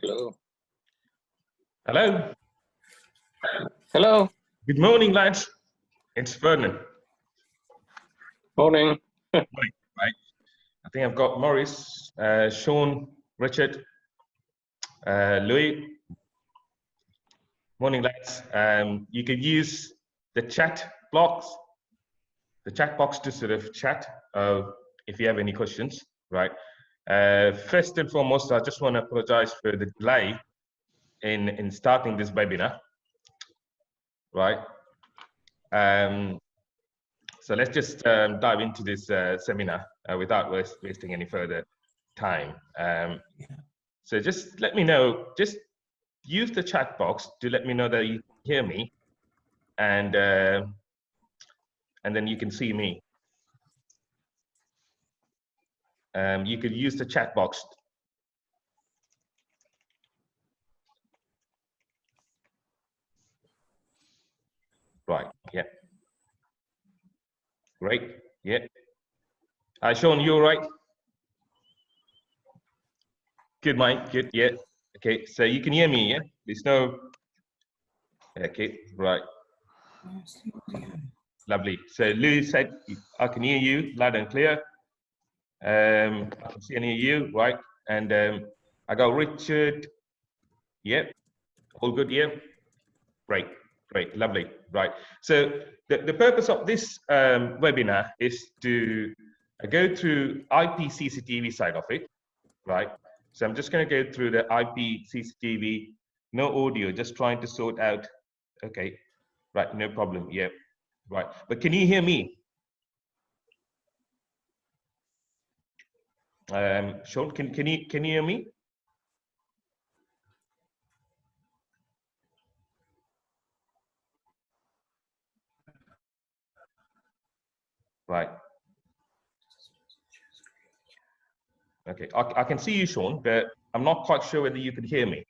Hello. Hello. Hello. Good morning, lads. It's Vernon. Morning. Morning. Right. I think I've got Maurice, Sean, Richard, Louis. Morning, lads. You can use the chat box to sort of chat if you have any questions. Right. First and foremost, I just want to apologize for the delay in starting this webinar. Right. So let's just dive into this seminar without wasting any further time. So just let me know, just use the chat box to let me know that you hear me, and then you can see me. You could use the chat box. Right, yeah. Great, yeah. Sean, you all right? Good, Mike, good, yeah. Okay, so you can hear me, yeah? There's no, okay, right. Lovely. So Lou said, I can hear you loud and clear. I can see and hear you, right? And I got Richard, yep. All good, yeah? Great, great, lovely, right. So the purpose of this webinar is to go through IP CCTV side of it, right? So I'm just going to go through the IP CCTV, no audio, just trying to sort out, okay, right, no problem, yeah, right. But can you hear me? Sean, can you hear me? Right. Okay, I can see you, Sean, but I'm not quite sure whether you can hear me.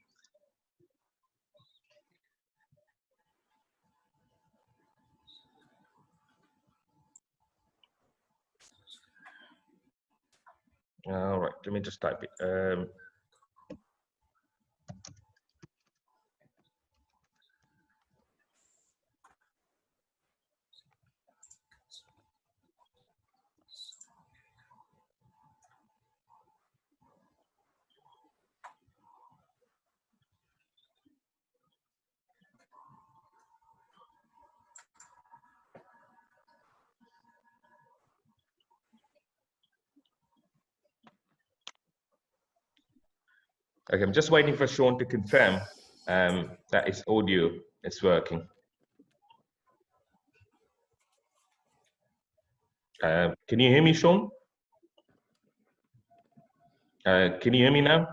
All right, let me just type it. Okay, I'm just waiting for Sean to confirm that his audio is working. Can you hear me, Sean? Can you hear me now?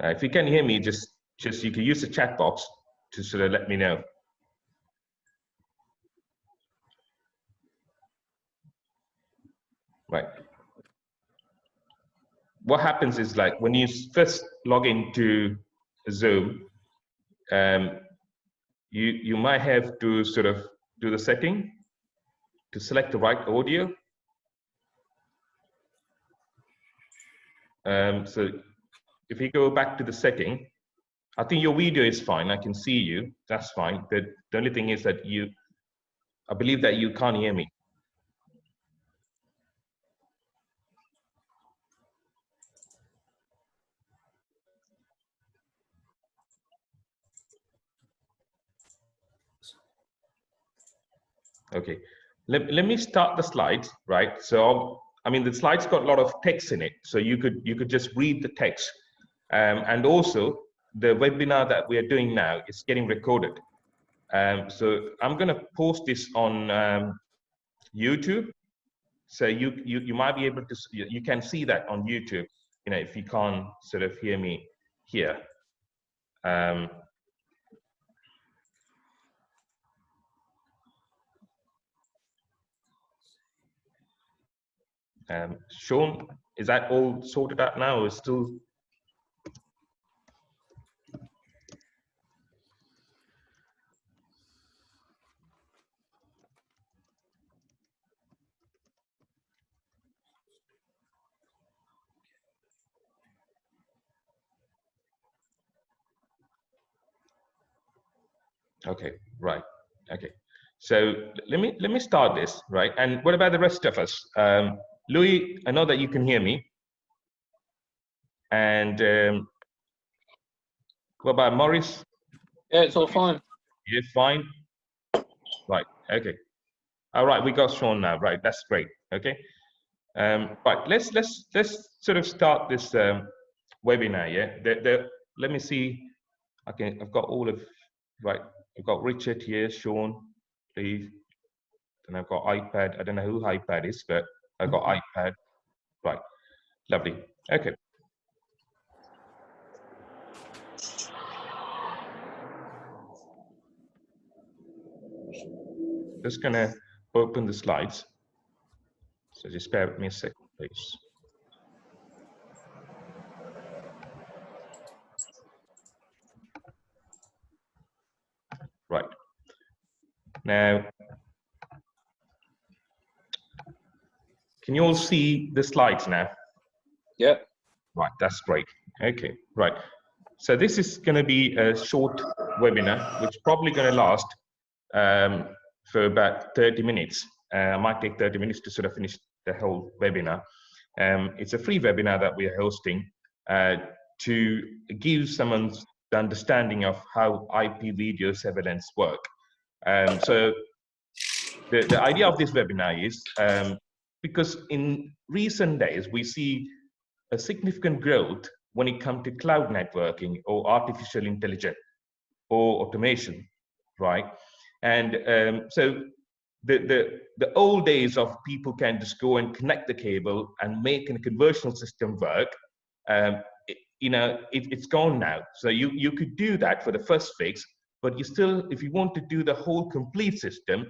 If you can hear me, just you can use the chat box to sort of let me know. Right. What happens is, like, when you first log into Zoom, you might have to sort of do the setting to select the right audio. So if you go back to the setting, I think your video is fine. I can see you. That's fine. The only thing is that I believe that you can't hear me. Okay, let me start the slides, right? So, I mean, the slides got a lot of text in it, so you could just read the text. And also, the webinar that we are doing now is getting recorded. So I'm gonna post this on YouTube. So you might be able to, you can see that on YouTube, you know, if you can't sort of hear me here. Sean, is that all sorted out now, or still? Okay, right. Okay, so let me start this, right? And what about the rest of us? Louis, I know that you can hear me. And what about Maurice? Yeah, it's all fine. You're fine. Right. Okay. All right. We got Sean now. Right. That's great. Okay. Right. Let's sort of start this webinar. Yeah. Let me see. I've got all of. Right. I've got Richard here. Sean, please. And I've got iPad. I don't know who iPad is, but I've got iPad. Right. Lovely. Okay. Just gonna open the slides. So just bear with me a second, please. Right. Now, can you all see the slides now? Yep. Right, that's great. Okay, right. So this is going to be a short webinar, which is probably going to last for about 30 minutes. It might take 30 minutes to sort of finish the whole webinar. It's a free webinar that we are hosting to give someone the understanding of how IP video surveillance work. So the idea of this webinar is because in recent days, we see a significant growth when it comes to cloud networking or artificial intelligence or automation, right? And so the old days of people can just go and connect the cable and make a conversion system work, it's gone now. So you could do that for the first fix, but you still, if you want to do the whole complete system,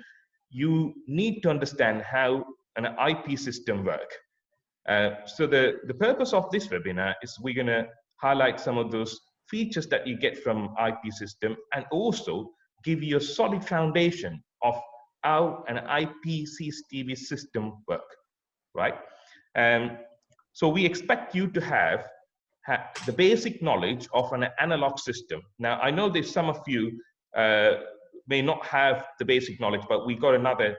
you need to understand how an IP system works. So the purpose of this webinar is we're going to highlight some of those features that you get from IP system and also give you a solid foundation of how an IP CCTV system work, right? So we expect you to have the basic knowledge of an analog system. Now, I know there's some of you may not have the basic knowledge, but we got another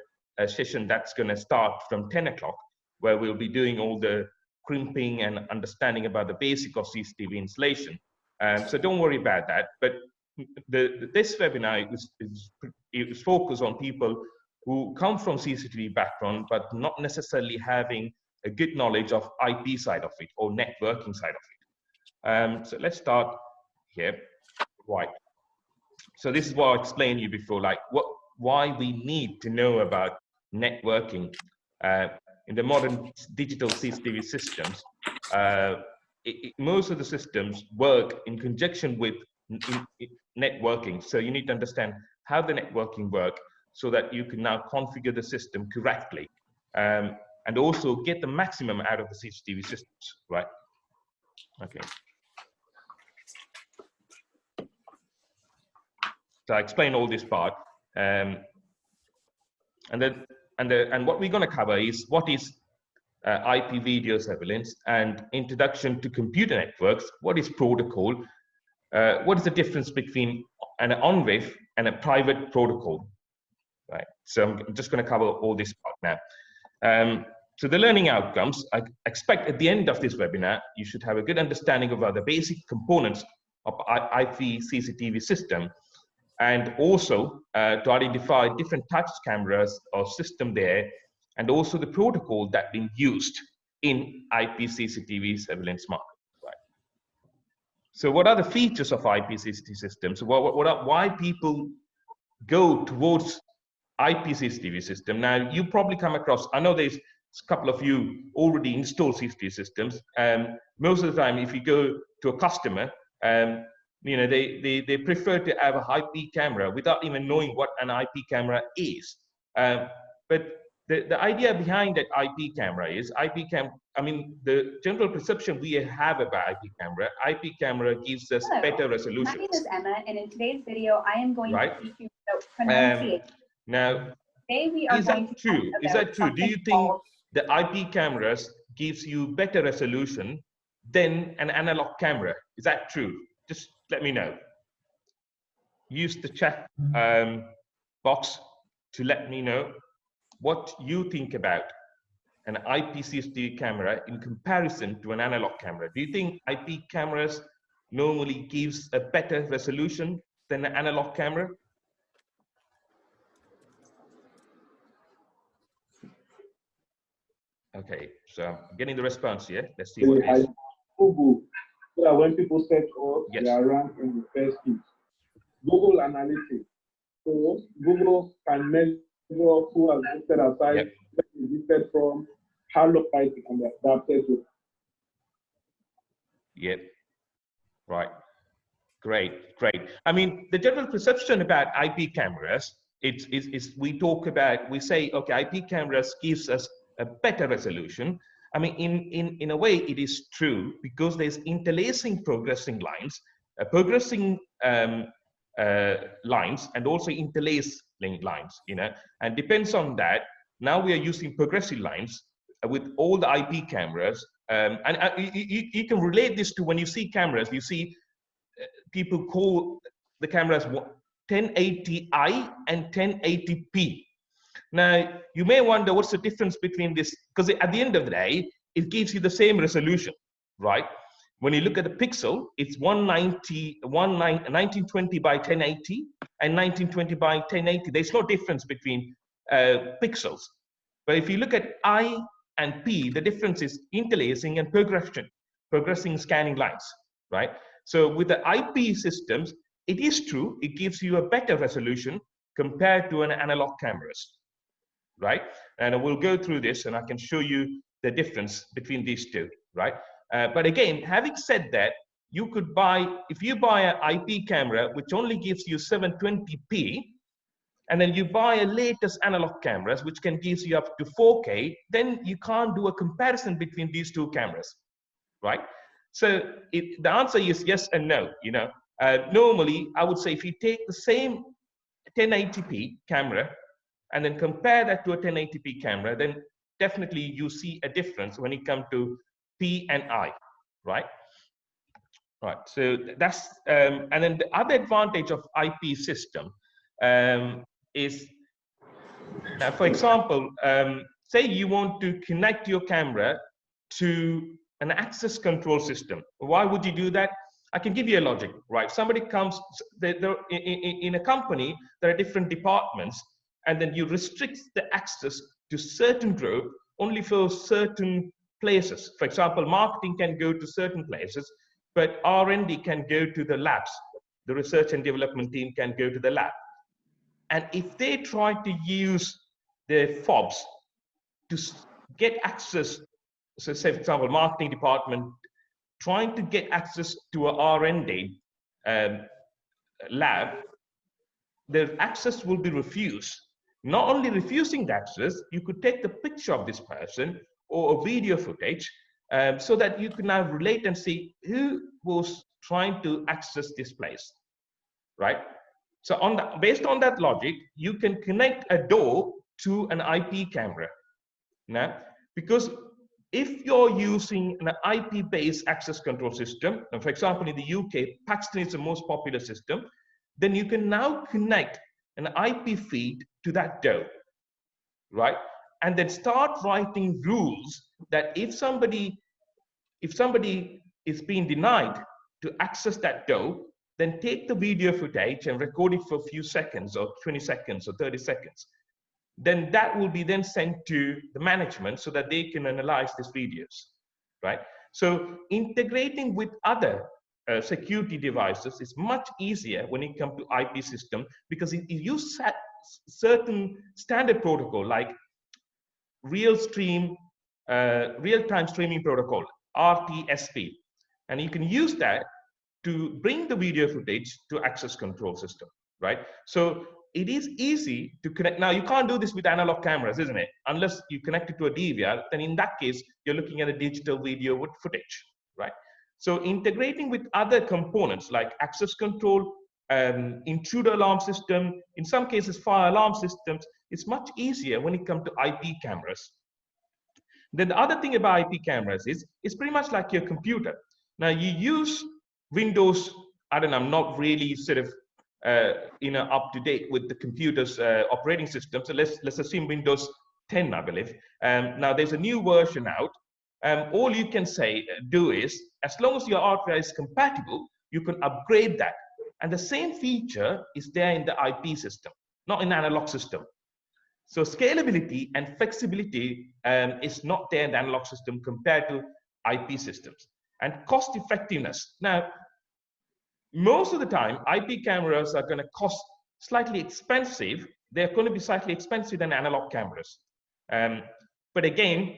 session that's going to start from 10 o'clock, where we'll be doing all the crimping and understanding about the basic of CCTV installation. So don't worry about that. But this webinar is focused on people who come from CCTV background, but not necessarily having a good knowledge of IP side of it or networking side of it. So let's start here. Right. So this is what I explained to you before, like why we need to know about networking. In the modern digital CCTV systems, most of the systems work in conjunction with networking. So you need to understand how the networking work so that you can now configure the system correctly and also get the maximum out of the CCTV systems, right? Okay. So I explained all this part. And what we're going to cover is what is IP video surveillance and introduction to computer networks, what is protocol, what is the difference between an on-ref and a private protocol, right? So I'm just going to cover all this part now. So the learning outcomes, I expect at the end of this webinar, you should have a good understanding of the basic components of IP CCTV system, and also to identify different types of cameras or system there, and also the protocol that been used in IP CCTV surveillance market. Right. So what are the features of IP CCTV systems? Why people go towards IP CCTV system? Now, you probably come across, I know there's a couple of you already install CCTV systems. Most of the time, if you go to a customer, you know, they prefer to have a IP camera without even knowing what an IP camera is. But the idea behind that IP camera is I mean, the general perception we have about IP camera gives us better resolution. My name is Emma, and in today's video, I am going to teach you about pronunciation. Now, today we are is that true? Is that true? Do you think the IP cameras gives you better resolution than an analog camera? Is that true? Just let me know. Use the chat box to let me know what you think about an IP CCTV camera in comparison to an analog camera. Do you think IP cameras normally gives a better resolution than an analog camera? Okay, so I'm getting the response here. Let's see what it is. Google, so that when people search us, yes, they are ranked in the first page. Google Analytics. So Google can measure who has visited our site, where they visited from, how long it can be adapted to. Yep. Right. Great, great. I mean, the general perception about IP cameras, we say, okay, IP cameras gives us a better resolution. I mean, in a way, it is true because there's interlacing progressing lines, lines, and also interlacing lines, you know, and depends on that. Now we are using progressive lines with all the IP cameras, you can relate this to when you see cameras. You see people call the cameras 1080i and 1080p. Now, you may wonder what's the difference between this, because at the end of the day, it gives you the same resolution, right? When you look at the pixel, it's 1920 by 1080 and 1920 by 1080. There's no difference between pixels. But if you look at I and P, the difference is interlacing and progressing scanning lines, right? So with the IP systems, it is true, it gives you a better resolution compared to an analog cameras, right? And we'll go through this and I can show you the difference between these two, right? But again, having said that, you could buy, if you buy an IP camera, which only gives you 720p, and then you buy a latest analog cameras, which can give you up to 4K, then you can't do a comparison between these two cameras, right? So the answer is yes and no, you know. Normally, I would say if you take the same 1080p camera and then compare that to a 1080p camera, then definitely you see a difference when it comes to P and I, right? Right, so that's, and then the other advantage of IP system is, for example, say you want to connect your camera to an access control system. Why would you do that? I can give you a logic, right? Somebody comes, in a company, there are different departments, and then you restrict the access to certain group only for certain places. For example, marketing can go to certain places, but R&D can go to the labs. The research and development team can go to the lab. And if they try to use their fobs to get access, so say, for example, marketing department trying to get access to a R&D lab, the access will be refused. Not only refusing the access, you could take the picture of this person or a video footage so that you can now relate and see who was trying to access this place, right? So based on that logic, you can connect a door to an IP camera. Now, because if you're using an IP-based access control system, and for example, in the UK, Paxton is the most popular system, then you can now connect an IP feed to that DOE, right? And then start writing rules that if somebody is being denied to access that DOE, then take the video footage and record it for a few seconds or 20 seconds or 30 seconds. Then that will be then sent to the management so that they can analyze these videos, right? So integrating with other security devices is much easier when it comes to IP system, because it uses certain standard protocol like real-time streaming protocol, RTSP, and you can use that to bring the video footage to access control system, right? So it is easy to connect. Now, you can't do this with analog cameras, isn't it? Unless you connect it to a DVR, then in that case, you're looking at a digital video footage, right? So integrating with other components like access control, intruder alarm system, in some cases, fire alarm systems, it's much easier when it comes to IP cameras. Then the other thing about IP cameras is it's pretty much like your computer. Now, you use Windows, I don't know, I'm not really sort of up to date with the computer's operating system. So let's assume Windows 10, I believe. Now there's a new version out. All you can do is, as long as your hardware is compatible, you can upgrade that. And the same feature is there in the IP system, not in the analog system. So scalability and flexibility is not there in the analog system compared to IP systems. And cost effectiveness. Now, most of the time, IP cameras are going to cost slightly expensive. They're going to be slightly expensive than analog cameras. But again,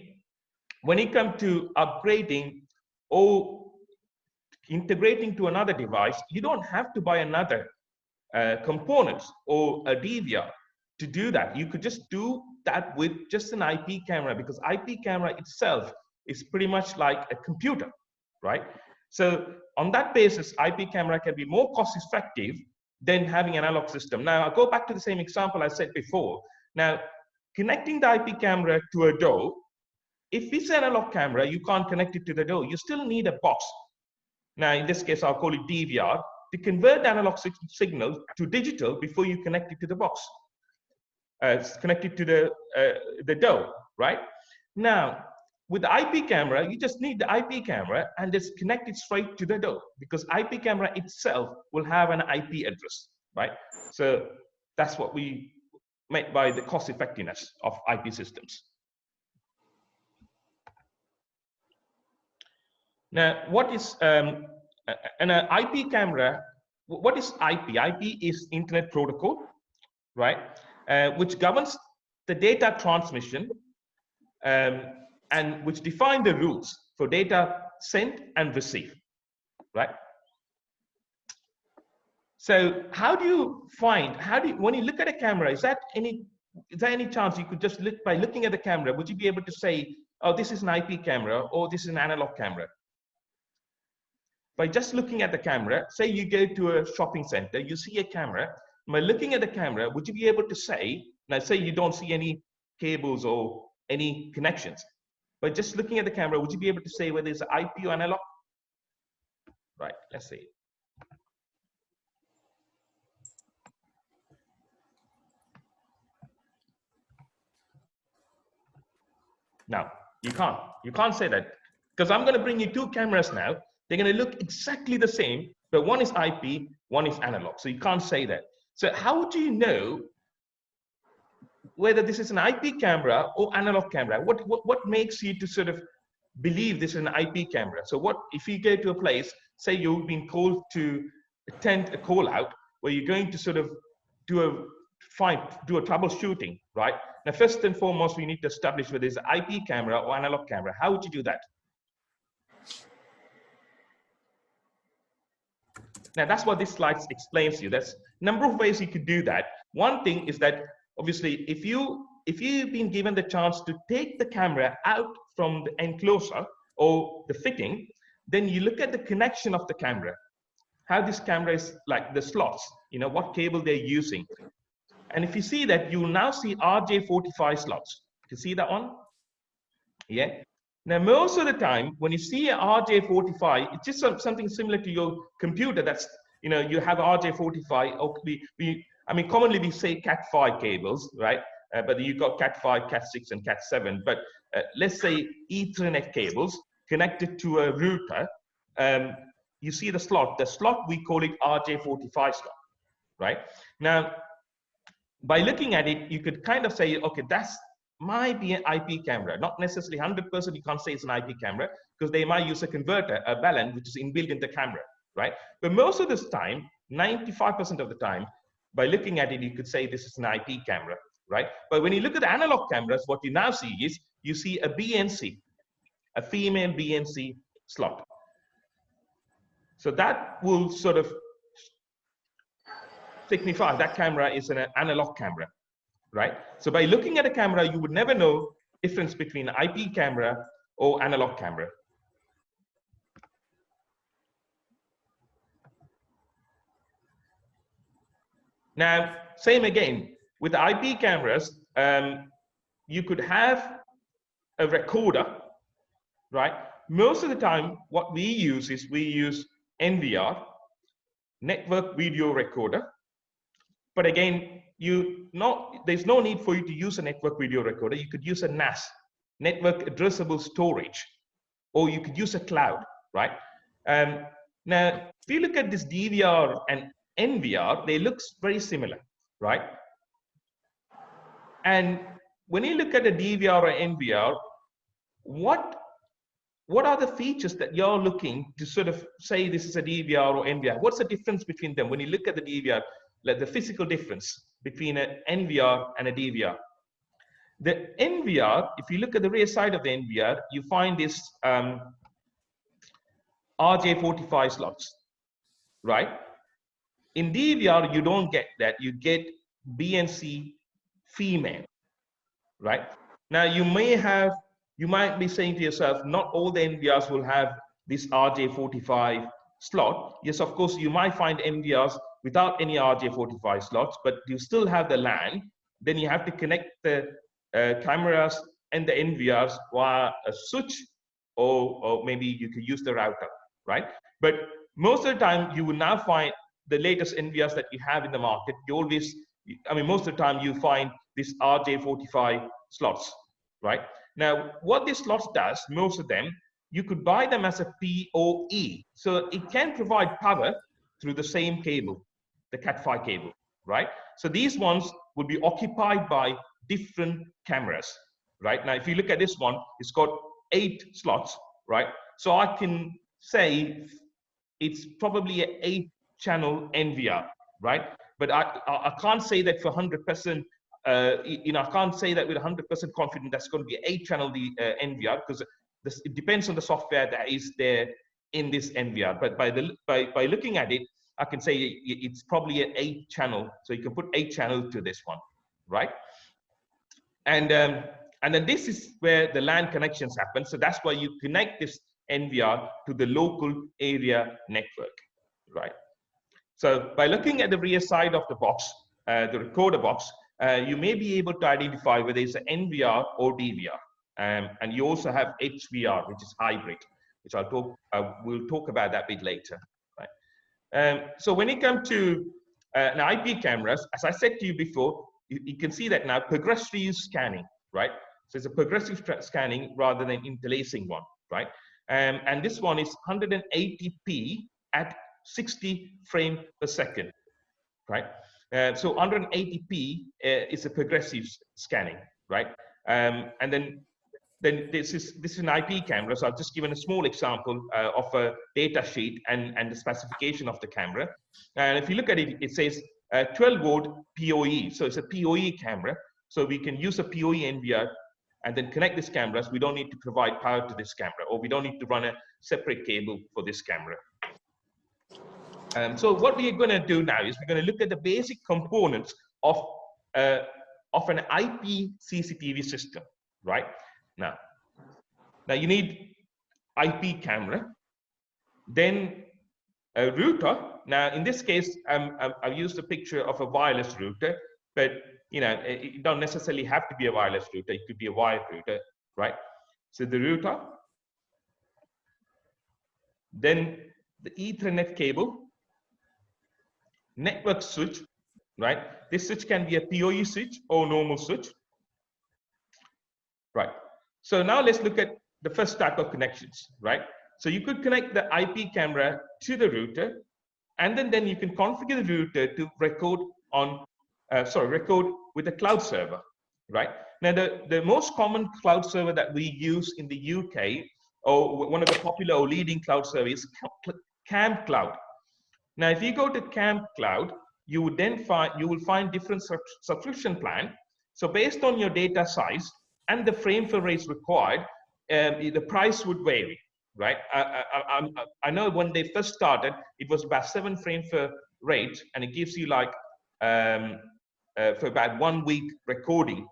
when it comes to upgrading or integrating to another device, you don't have to buy another components or a DVR to do that. You could just do that with just an IP camera, because IP camera itself is pretty much like a computer, right? So on that basis, IP camera can be more cost effective than having an analog system. Now, I'll go back to the same example I said before. Now, connecting the IP camera to a DOE, if it's an analog camera, you can't connect it to the DOE. You still need a box. Now, in this case, I'll call it DVR, to convert the analog signal to digital before you connect it to the box. It's connected to the DOE, right? Now, with the IP camera, you just need the IP camera and it's connected straight to the DOE, because IP camera itself will have an IP address, right? So that's what we meant by the cost effectiveness of IP systems. Now, what is an IP camera? What is IP? IP is Internet Protocol, right? Which governs the data transmission and which define the rules for data sent and received, right? So how do you find, when you look at a camera, is there any chance you could just look, by looking at the camera, would you be able to say, oh, this is an IP camera or this is an analog camera? By just looking at the camera, say you go to a shopping center, you see a camera, by looking at the camera, would you be able to say, now say you don't see any cables or any connections, but just looking at the camera, would you be able to say whether it's IP or analog? Right, let's see. Now, you can't say that, because I'm going to bring you two cameras now. They're going to look exactly the same, but one is IP, one is analog. So you can't say that. So how do you know whether this is an IP camera or analog camera? What makes you to sort of believe this is an IP camera? So what if you go to a place, say you've been called to attend a call out where you're going to sort of do a troubleshooting, right? Now, first and foremost, we need to establish whether it's an IP camera or analog camera. How would you do that? Now, that's what this slide explains to you. There's a number of ways you could do that. One thing is that, obviously, if you've been given the chance to take the camera out from the enclosure or the fitting, then you look at the connection of the camera, how this camera is, like the slots, what cable they're using. And if you see that, you will now see RJ45 slots. You see that one? Yeah. Now, most of the time, when you see a RJ45, it's just something similar to your computer. That's, you have RJ45, or I mean, commonly we say Cat5 cables, right? But you've got Cat5, Cat6, and Cat7. But let's say Ethernet cables connected to a router. You see the slot. The slot, we call it RJ45 slot, right? Now, by looking at it, you could kind of say, okay, that's might be an IP camera. Not necessarily 100%, you can't say it's an IP camera, because they might use a converter, a balun, which is inbuilt in the camera, right? But most of this time, 95% of the time, by looking at it, you could say this is an IP camera, right? But when you look at the analog cameras, what you now see is, you see a BNC, a female BNC slot. So that will sort of signify that camera is an analog camera, right? So by looking at a camera, you would never know the difference between an IP camera or analog camera. Now, same again, with IP cameras, you could have a recorder, right? Most of the time, what we use is we use NVR, network video recorder. But again, there's no need for you to use a network video recorder. You could use a NAS, network addressable storage, or you could use a cloud, right? Now, if you look at this DVR and NVR, they look very similar, right? And when you look at a DVR or NVR, what are the features that you're looking to sort of say this is a DVR or NVR? What's the difference between them? When you look at the DVR, like the physical difference between an NVR and a DVR. The NVR, if you look at the rear side of the NVR, you find this RJ45 slots, right? In DVR, you don't get that. You get BNC female, right? Now, you might be saying to yourself, not all the NVRs will have this RJ45 slot. Yes, of course, you might find NVRs without any RJ45 slots, but you still have the LAN. Then you have to connect the cameras and the NVRs via a switch, or maybe you could use the router, right? But most of the time, you will now find the latest NVRs that you have in the market. Most of the time you find this RJ45 slots, right? Now, what these slots does, most of them, you could buy them as a PoE. So it can provide power through the same cable, the Cat5 cable, right? So these ones would be occupied by different cameras, right? Now, if you look at this one, it's got 8 slots, right? So I can say it's probably an 8-channel NVR, right? But I can't say that for 100%, I can't say that with 100% confidence that's going to be 8-channel NVR, because it depends on the software that is there in this NVR. But by looking at it, I can say it's probably an 8-channel. So you can put 8 channels to this one, right? And then this is where the LAN connections happen. So that's why you connect this NVR to the local area network, right? So by looking at the rear side of the box, the recorder box, you may be able to identify whether it's an NVR or DVR. And you also have HVR, which is hybrid, which we'll talk about that a bit later, right? So when it comes to an IP cameras, as I said to you before, you can see that now progressive scanning, right? So it's a progressive scanning rather than interlacing one, right? And this one is 180p at 60 frames per second, right? So 180p is a progressive scanning, right? And then this is an IP camera. So I've just given a small example of a data sheet and the specification of the camera. And if you look at it, it says 12-volt PoE. So it's a PoE camera. So we can use a PoE NVR and then connect these cameras. We don't need to provide power to this camera, or we don't need to run a separate cable for this camera. So what we are going to do now is we're going to look at the basic components of an IP CCTV system, right? Now you need IP camera, then a router. Now in this case, I've used a picture of a wireless router, but it don't necessarily have to be a wireless router. It could be a wired router, right? So the router, then the Ethernet cable, network switch, right? This switch can be a PoE switch or normal switch, right? So now let's look at the first type of connections, right? So you could connect the IP camera to the router, and then you can configure the router to record on, record with a cloud server, right? Now, the most common cloud server that we use in the UK, or one of the popular or leading cloud services, Cam Cloud. Now, if you go to Cam Cloud, you will find different subscription plan. So based on your data size and the frame for rates required, the price would vary, right? I know when they first started, it was about 7 frames per rate, and it gives you like for about 1 week recording.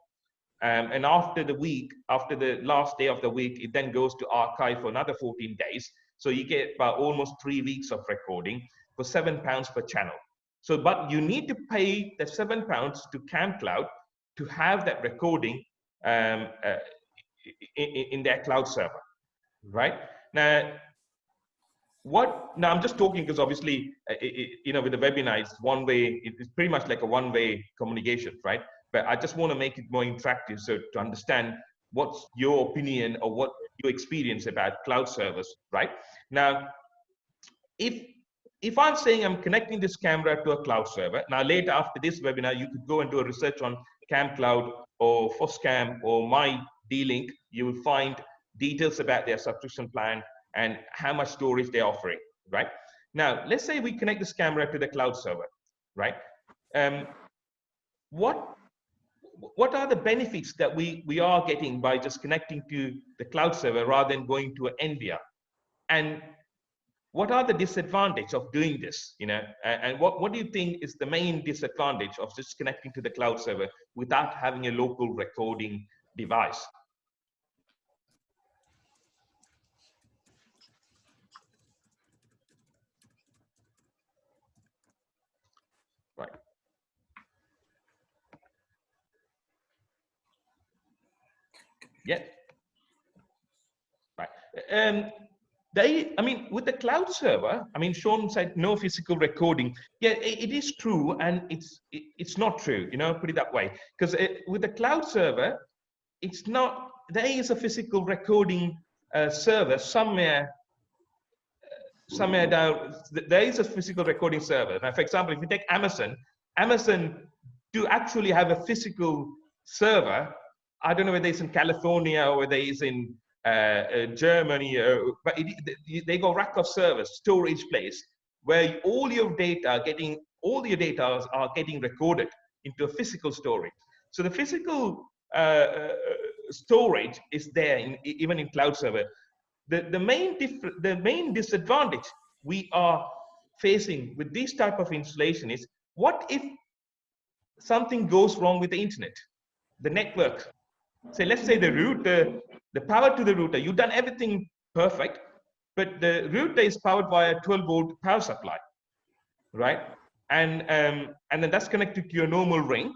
And after the last day of the week, it then goes to archive for another 14 days. So you get about almost 3 weeks of recording for £7 per channel. So, but you need to pay the £7 to CamCloud to have that recording in their cloud server, right? Now, I'm just talking because obviously, with the webinar, it's one way, it's pretty much like a one-way communication, right? But I just want to make it more interactive, so to understand what's your opinion or what you experience about cloud servers, right? Now, if I'm saying I'm connecting this camera to a cloud server, now later after this webinar, you could go and do a research on CamCloud or FOSCam or my D-Link. You will find details about their subscription plan and how much storage they're offering, right? Now, let's say we connect this camera to the cloud server, right? What are the benefits that we are getting by just connecting to the cloud server rather than going to an NVIDIA? And what are the disadvantages of doing this? And what do you think is the main disadvantage of just connecting to the cloud server without having a local recording device? Right. Yeah. Right. With the cloud server, Sean said no physical recording. Yeah, it is true, and it's not true. Put it that way. Because with the cloud server, it's not. There is a physical recording server somewhere down. There is a physical recording server. Now, for example, if you take Amazon do actually have a physical server. I don't know whether it's in California or whether it's in Germany, but they got rack of servers, storage place, where all your data are getting recorded into a physical storage. So the physical storage is there even in cloud server. The main disadvantage we are facing with this type of installation is, what if something goes wrong with the internet, the network? So let's say the router, the power to the router, you've done everything perfect, but the router is powered by a 12-volt power supply, right? And then that's connected to your normal ring.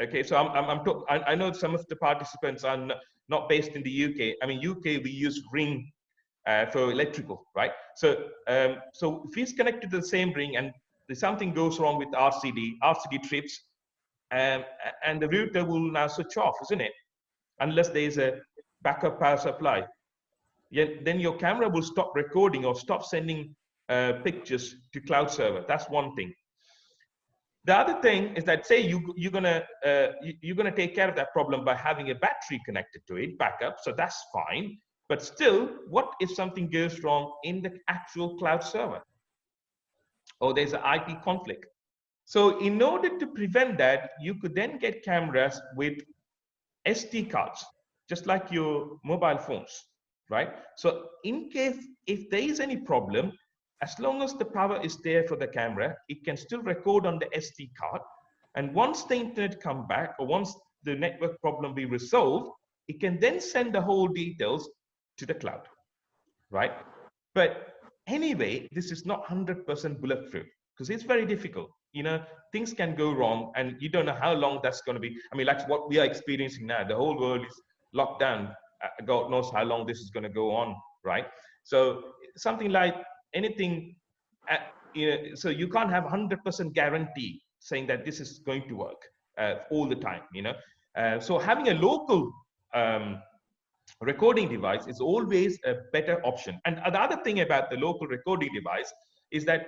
Okay, so I know some of the participants are not based in the UK. UK we use ring for electrical, right? So if it's connected to the same ring and something goes wrong with RCD trips, and the router will now switch off, isn't it? Unless there is a backup power supply. Yeah, then your camera will stop recording or stop sending pictures to cloud server. That's one thing. The other thing is that, say you're gonna take care of that problem by having a battery connected to it, backup. So that's fine. But still, what if something goes wrong in the actual cloud server, or there's an IP conflict? So in order to prevent that, you could then get cameras with SD cards, just like your mobile phones, right? So in case if there is any problem, as long as the power is there for the camera, it can still record on the SD card. And once the internet come back, or once the network problem be resolved, it can then send the whole details to the cloud, right? But anyway, this is not 100% bulletproof, because it's very difficult. Things can go wrong, and you don't know how long that's going to be. Like what we are experiencing now, the whole world is locked down. God knows how long this is going to go on, right? So something like anything, so you can't have 100% guarantee saying that this is going to work all the time, so having a local recording device is always a better option. And the other thing about the local recording device is that,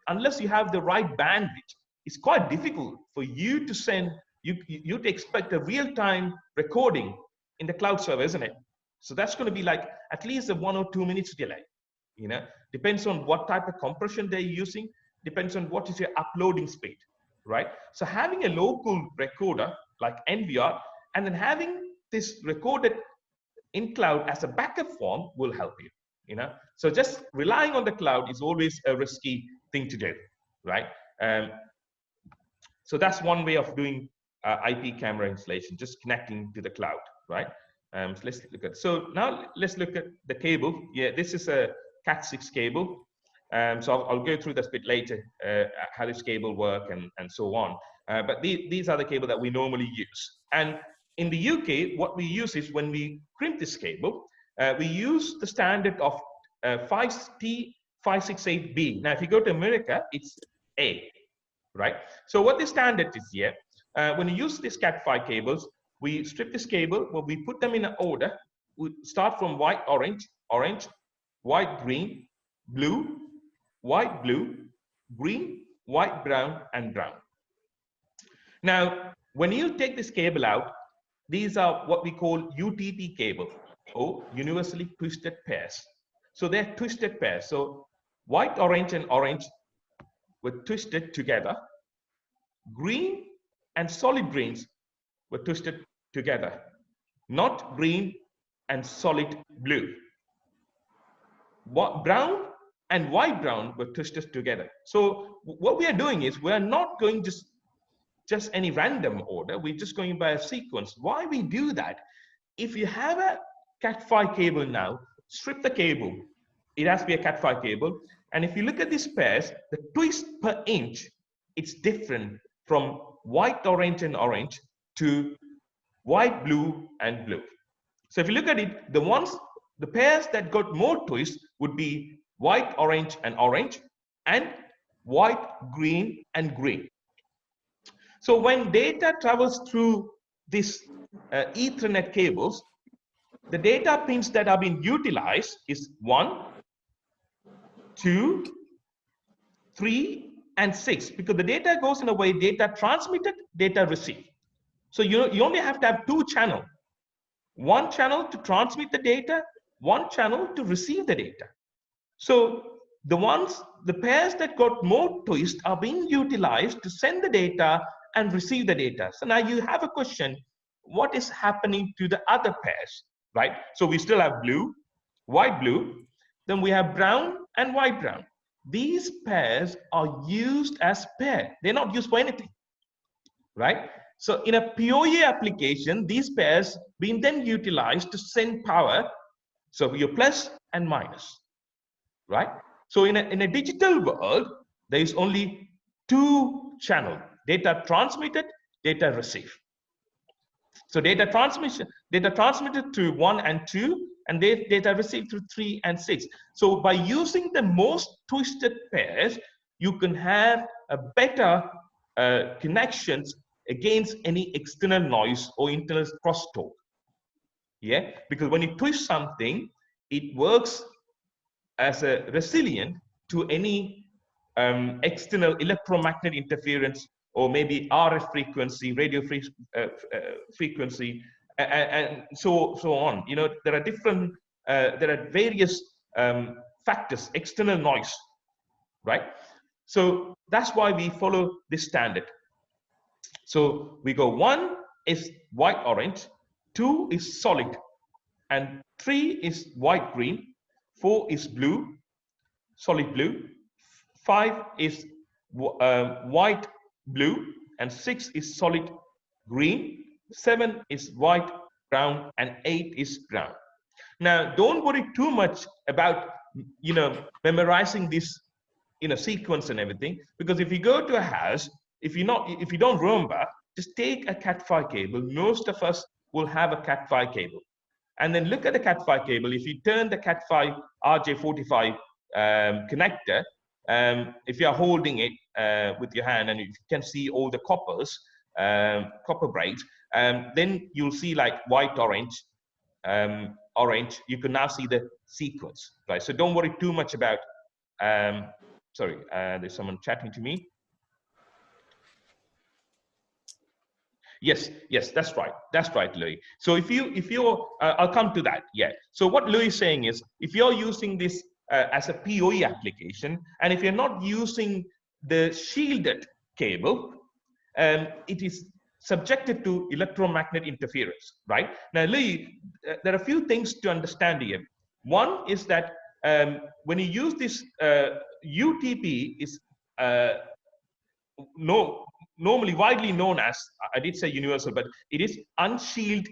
unless you have the right bandwidth, it's quite difficult for you to send, you to expect a real-time recording in the cloud server, isn't it? So that's going to be like at least a 1 or 2 minutes delay, depends on what type of compression they're using, depends on what is your uploading speed, right? So having a local recorder like NVR and then having this recorded in cloud as a backup form will help you, So just relying on the cloud is always a risky thing to do, right? So that's one way of doing IP camera installation, just connecting to the cloud, right? So let's look at, so now let's look at the cable. Yeah, this is a Cat6 cable. So I'll go through this bit later, how this cable work and so on. But these are the cable that we normally use. And in the UK, what we use is when we crimp this cable, we use the standard of T568B. Now, if you go to America, it's A, right? So what the standard is here, when you use these Cat5 cables, we strip this cable, well, we put them in an order. We start from white, orange, orange, white, green, blue, white, blue, green, white, brown, and brown. Now, when you take this cable out, these are what we call UTP cable, or universally twisted pairs. So they're twisted pairs. So white, orange, and orange were twisted together. Green and solid greens were twisted together. Not green and solid blue. Brown and white brown were twisted together. So what we are doing is we are not going just any random order. We're just going by a sequence. Why we do that? If you have a Cat5 cable now, strip the cable. It has to be a Cat5 cable. And if you look at these pairs, the twist per inch, it's different from white, orange, and orange to white, blue, and blue. So if you look at it, the pairs that got more twist would be white, orange, and white, green, and green. So when data travels through these Ethernet cables, the data pins that are being utilized is 1, 2, 3, and 6, because the data goes in a way data transmitted, data received. So you only have to have 2 channels. 1 channel to transmit the data, 1 channel to receive the data. So the pairs that got more twist are being utilized to send the data and receive the data. So now you have a question, what is happening to the other pairs, right? So we still have blue, white, blue, then we have brown and white, brown. These pairs are used as pair. They're not used for anything, right? So in a PoE application, these pairs being then utilized to send power. So your plus and minus, right? So in a digital world, there is only 2 channels. Data transmitted, data received. So data transmitted to 1 and 2, and data received through 3 and 6. So by using the most twisted pairs, you can have a better connections against any external noise or internal crosstalk. Yeah, because when you twist something, it works as a resilient to any external electromagnetic interference, or maybe RF frequency, radio frequency, and so on. There are different, there are various factors, external noise, right? So that's why we follow this standard. So we go 1 is white, orange, 2 is solid, and 3 is white, green, 4 is blue, solid blue, 5 is white, blue, and 6 is solid green, 7 is white, brown, and 8 is brown. Now, don't worry too much about memorizing this sequence and everything, because if you go to a house, if you don't remember, just take a Cat5 cable. Most of us will have a Cat5 cable. and then look at the Cat5 cable. If you turn the Cat5 RJ45 connector, if you are holding it with your hand and you can see all the coppers, copper braids, then you'll see like white, orange, orange. You can now see the sequence, right? So don't worry too much about, sorry, there's someone chatting to me. Yes, that's right, Louis. So if you're, I'll come to that. Yeah. So what Louis is saying is, if you're using this as a PoE application, and if you're not using the shielded cable, it is subjected to electromagnetic interference, right? Now, Louis, there are a few things to understand here. One is that when you use this UTP is normally widely known as, I did say universal, but it is unshielded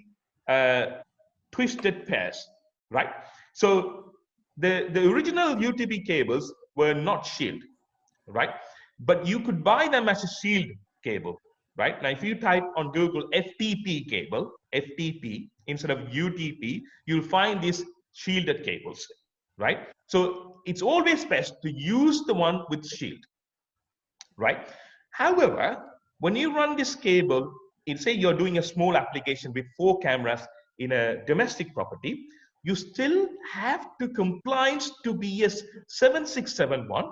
twisted pairs, right? So the original UTP cables were not shielded, right? But you could buy them as a shield cable, right? Now, if you type on Google FTP cable, FTP instead of UTP, you'll find these shielded cables, right? So it's always best to use the one with shield, right? However, when you run this cable, say you're doing a small application with 4 cameras in a domestic property, you still have to comply to BS 7671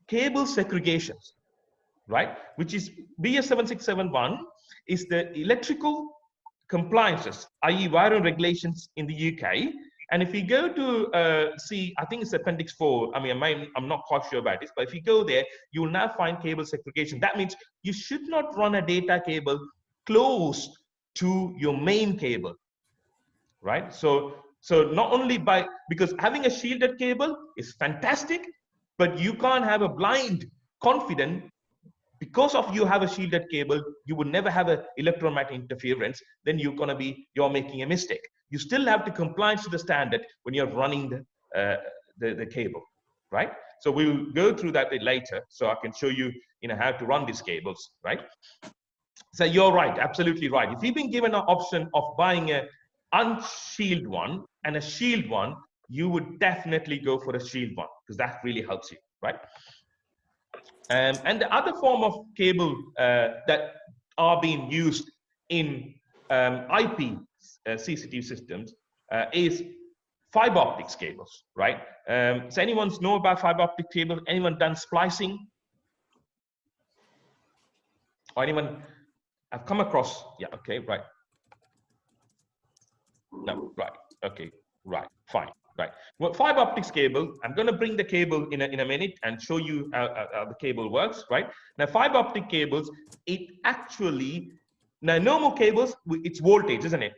cable segregations, right? Which is BS 7671 is the electrical compliances, i.e. wiring regulations in the UK. And if you go to see, I think it's Appendix 4. I mean, I'm not quite sure about this, but if you go there, you will now find cable segregation. That means you should not run a data cable close to your main cable, right? So not only because having a shielded cable is fantastic, but you can't have a blind confident because of you have a shielded cable, you would never have an electromagnetic interference. Then you're making a mistake. You still have to comply to the standard when you're running the cable, right? So we'll go through that later, so I can show you, how to run these cables, right? So you're right, absolutely right. If you've been given an option of buying a unshielded one and a shield one, you would definitely go for a shield one because that really helps you, right? And the other form of cable that are being used in IP CCTV systems is fiber optics cables, right? Does anyone know about fiber optic cable? Anyone done splicing? Or anyone have come across? Yeah, okay, right. No, right, okay, right, fine. Right. Well, fiber optics cable, I'm going to bring the cable in a minute and show you how the cable works, right? Now, fiber optic cables, it actually, now normal cables, it's voltage, isn't it?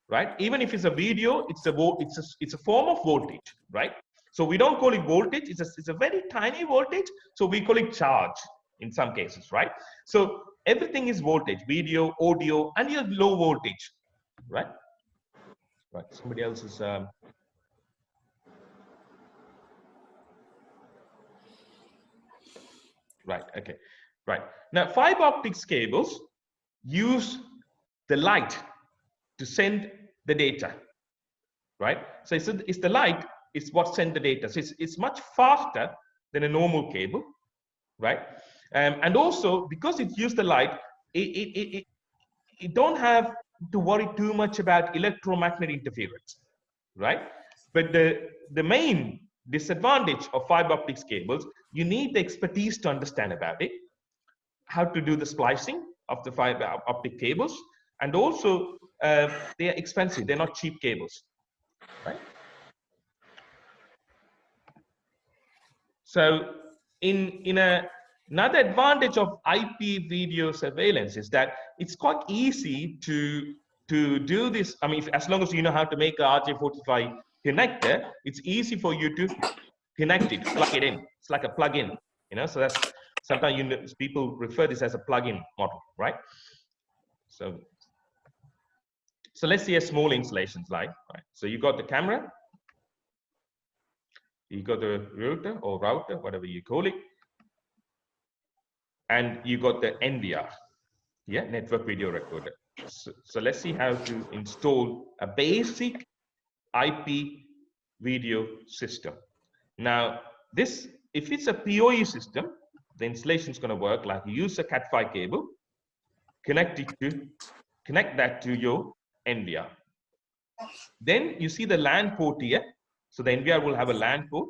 Right? Even if it's a video, it's a form of voltage, right? So we don't call it voltage, it's a very tiny voltage, so we call it charge in some cases, right? So everything is voltage, video, audio, and your low voltage, right? Right, somebody else is... Right, okay, right. Now, fiber optics cables use the light to send the data, right? So it's the light is what sends the data. So it's much faster than a normal cable, right? And also, because it uses the light, it don't have to worry too much about electromagnetic interference, right? But the main disadvantage of fiber optics cables, you need the expertise to understand about it, how to do the splicing of the fiber optic cables, and also they are expensive. They're not cheap cables, right? So another advantage of IP video surveillance is that it's quite easy to do this. I mean, as long as you know how to make a RJ45 connector, it's easy for you to connect it, plug it in. It's like a plug-in, so that's sometimes people refer this as a plug-in model, right? So let's see a small installation slide, right? So you got the camera, you got the router, whatever you call it, and you got the NVR, yeah, network video recorder. So let's see how to install a basic IP video system. Now, this, if it's a PoE system, the installation is going to work like you use a Cat5 cable, connect that to your NVR. Then you see the LAN port here. So the NVR will have a LAN port.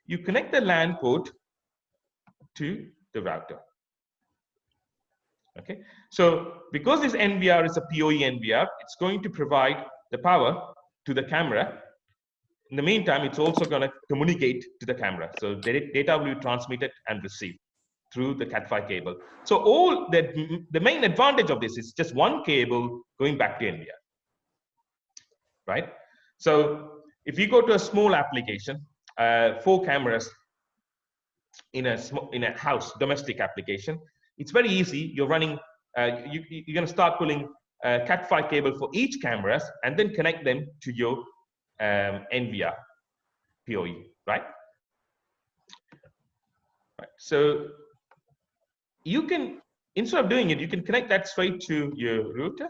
You connect the LAN port to the router. Okay. So because this NVR is a PoE NVR, it's going to provide the power to the camera. In the meantime, it's also going to communicate to the camera. So data will be transmitted and received through the Cat5 cable. So all the main advantage of this is just one cable going back to NVR, right? So if you go to a small application, 4 cameras in a house, domestic application, it's very easy. You're running, you're going to start pulling Cat5 cable for each cameras and then connect them to your NVR PoE, right? So you can, instead of doing it, you can connect that straight to your router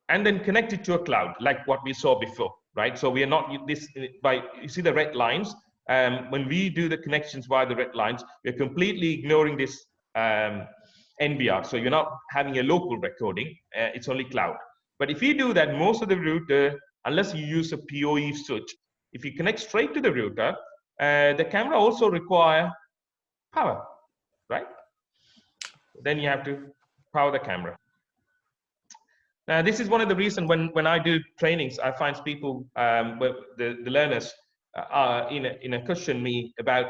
and then connect it to a cloud, like what we saw before, right? So we are not this by, you see the red lines. When we do the connections via the red lines, we're completely ignoring this NVR. So you're not having a local recording, it's only cloud. But if you do that, most of the router, unless you use a PoE switch, if you connect straight to the router, the camera also require power, right? Then you have to power the camera. Now, this is one of the reasons when I do trainings, I find people, the learners, in a question me about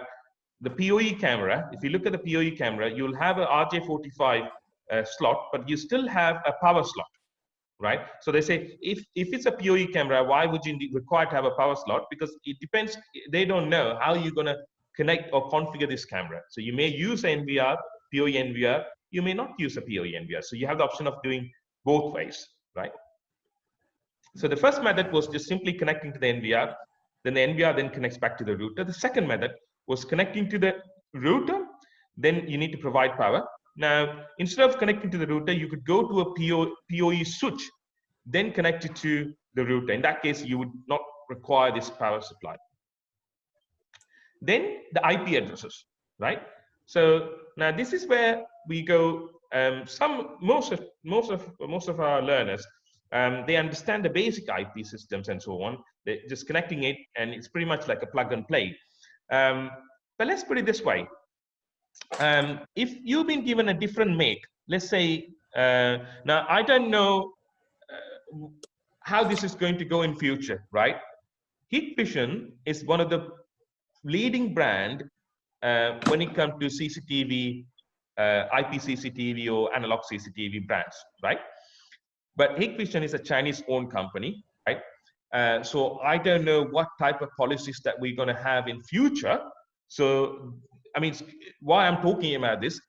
the PoE camera. If you look at the PoE camera, you'll have a RJ45 slot, but you still have a power slot, right? So they say, if it's a PoE camera, why would you require to have a power slot? Because it depends, they don't know how you're going to connect or configure this camera. So you may use NVR, PoE NVR, you may not use a PoE NVR. So you have the option of doing both ways, right? So the first method was just simply connecting to the NVR. Then the NVR then connects back to the router. The second method was connecting to the router. Then you need to provide power. Now, instead of connecting to the router, you could go to a PoE switch, then connect it to the router. In that case, you would not require this power supply. Then the IP addresses, right? So now this is where we go. Most of our learners, they understand the basic IP systems and so on. They're just connecting it, and it's pretty much like a plug and play. But let's put it this way. If you've been given a different make, let's say, now I don't know how this is going to go in future, right? Hikvision is one of the leading brand when it comes to CCTV, IP CCTV or analog CCTV brands, right? But Hikvision is a Chinese-owned company, right? So I don't know what type of policies that we're going to have in future. So, I mean, why I'm talking about this,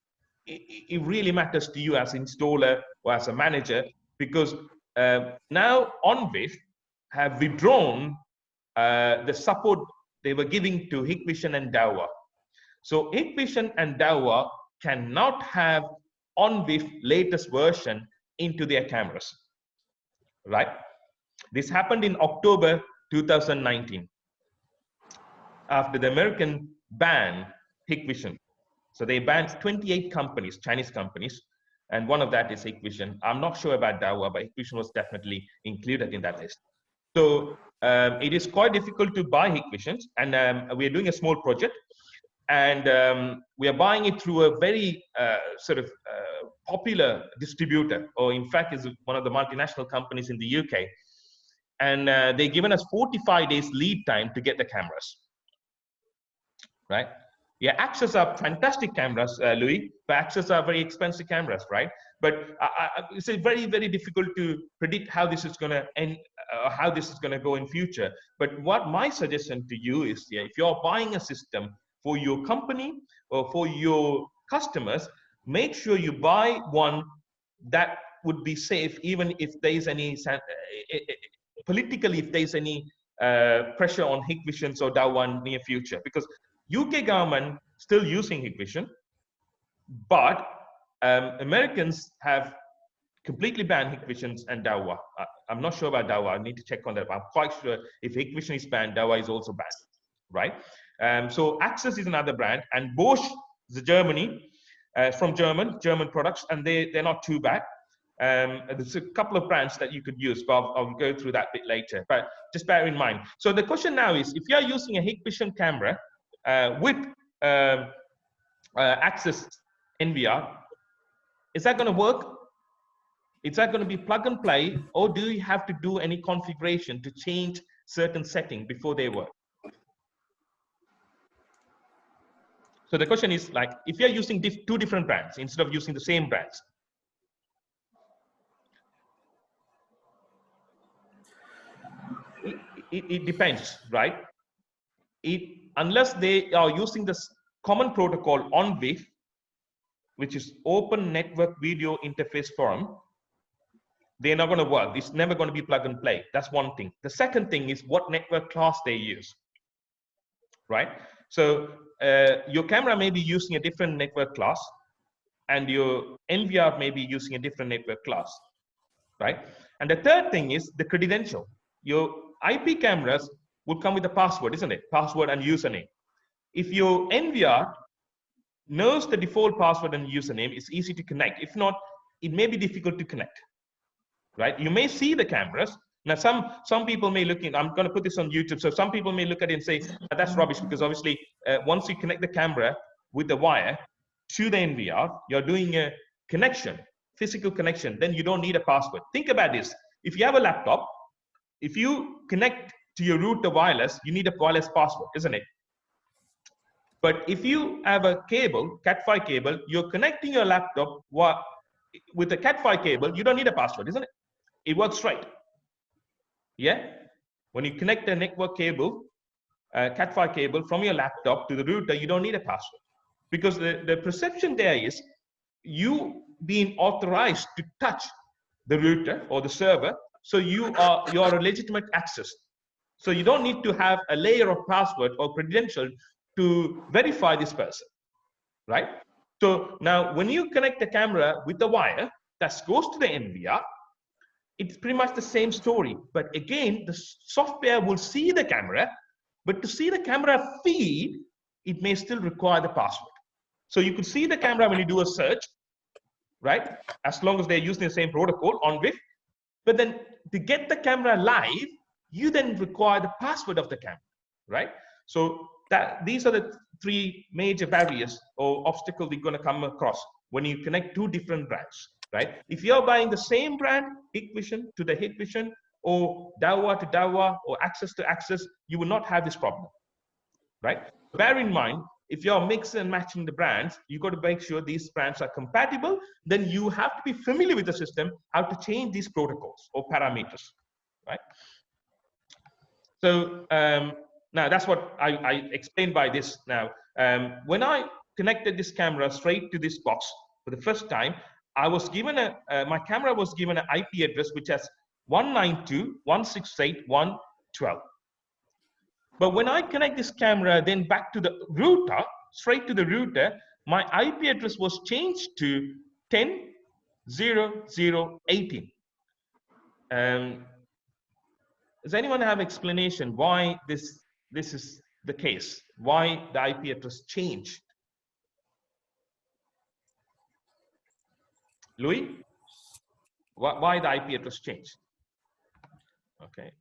it really matters to you as an installer or as a manager, because now OnVIF have withdrawn the support they were giving to Hikvision and Dawa. So Hikvision and Dawa cannot have OnVIF latest version into their cameras, right? This happened in October 2019 after the American banned Hikvision. So they banned 28 companies, Chinese companies, and one of that is Hikvision. I'm not sure about Dawa, but Hikvision was definitely included in that list. So it is quite difficult to buy Hikvisions, and we are doing a small project, and we are buying it through a very sort of popular distributor, or in fact is one of the multinational companies in the UK. And they've given us 45 days lead time to get the cameras, right? Yeah, Axis are fantastic cameras, Louis, but Axis are very expensive cameras, right? But it's very, very difficult to predict how this is going to end, how this is going to go in future. But what my suggestion to you is, yeah, if you're buying a system for your company or for your customers, make sure you buy one that would be safe, even if there is any, politically, if there's any pressure on Hikvision or Dawa in near future, because UK government still using Hikvision, but Americans have completely banned Hikvisions and Dawa. I'm not sure about Dawa. I need to check on that. I'm quite sure if Hikvision is banned, Dawa is also banned, right? So Axis is another brand, and Bosch is Germany, from German products, and they're not too bad. There's a couple of brands that you could use, but I'll go through that bit later. But just bear in mind. So the question now is, if you're using a Hikvision camera with Axis NVR, is that going to work? Is that going to be plug and play, or do you have to do any configuration to change certain settings before they work? So the question is, like, if you're using two different brands instead of using the same brands. It depends, right? Unless they are using this common protocol on WIF, which is Open Network Video Interface Forum, they're not going to work. It's never going to be plug and play. That's one thing. The second thing is what network class they use, right? So your camera may be using a different network class, and your NVR may be using a different network class, right? And the third thing is the credential. Your IP cameras will come with a password, isn't it? Password and username. If your NVR knows the default password and username, it's easy to connect. If not, it may be difficult to connect, right? You may see the cameras. Now, some people may look in, I'm going to put this on YouTube, so some people may look at it and say, that's rubbish, because obviously, once you connect the camera with the wire to the NVR, you're doing a connection, physical connection, then you don't need a password. Think about this. If you have a laptop, if you connect to your router wireless, you need a wireless password, isn't it? But if you have a cable, Cat5 cable, you're connecting your laptop with a Cat5 cable, you don't need a password, isn't it? It works right. Yeah? When you connect the network cable, Cat5 cable from your laptop to the router, you don't need a password. Because the perception there is you being authorized to touch the router or the server, so you are a legitimate access. So you don't need to have a layer of password or credential to verify this person, right? So now when you connect the camera with the wire that goes to the NVR, it's pretty much the same story. But again, the software will see the camera, but to see the camera feed, it may still require the password. So you could see the camera when you do a search, right? As long as they're using the same protocol on WIF. But then to get the camera live, you then require the password of the camera, right? So these are the three major barriers or obstacles you're going to come across when you connect two different brands, right? If you're buying the same brand, Hikvision to the Hikvision, or Dawa to Dawa, or Axis to Axis, you will not have this problem, right? Bear in mind, if you're mixing and matching the brands, you've got to make sure these brands are compatible. Then you have to be familiar with the system, how to change these protocols or parameters, right? So now that's what I explained by this now. When I connected this camera straight to this box for the first time, I was given my camera was given an IP address which has 192.168.112. But when I connect this camera then back to the router, straight to the router, my IP address was changed to 10.0.0.18. Does anyone have explanation why this is the case? Why the IP address changed? Louis? Why the IP address changed? Okay.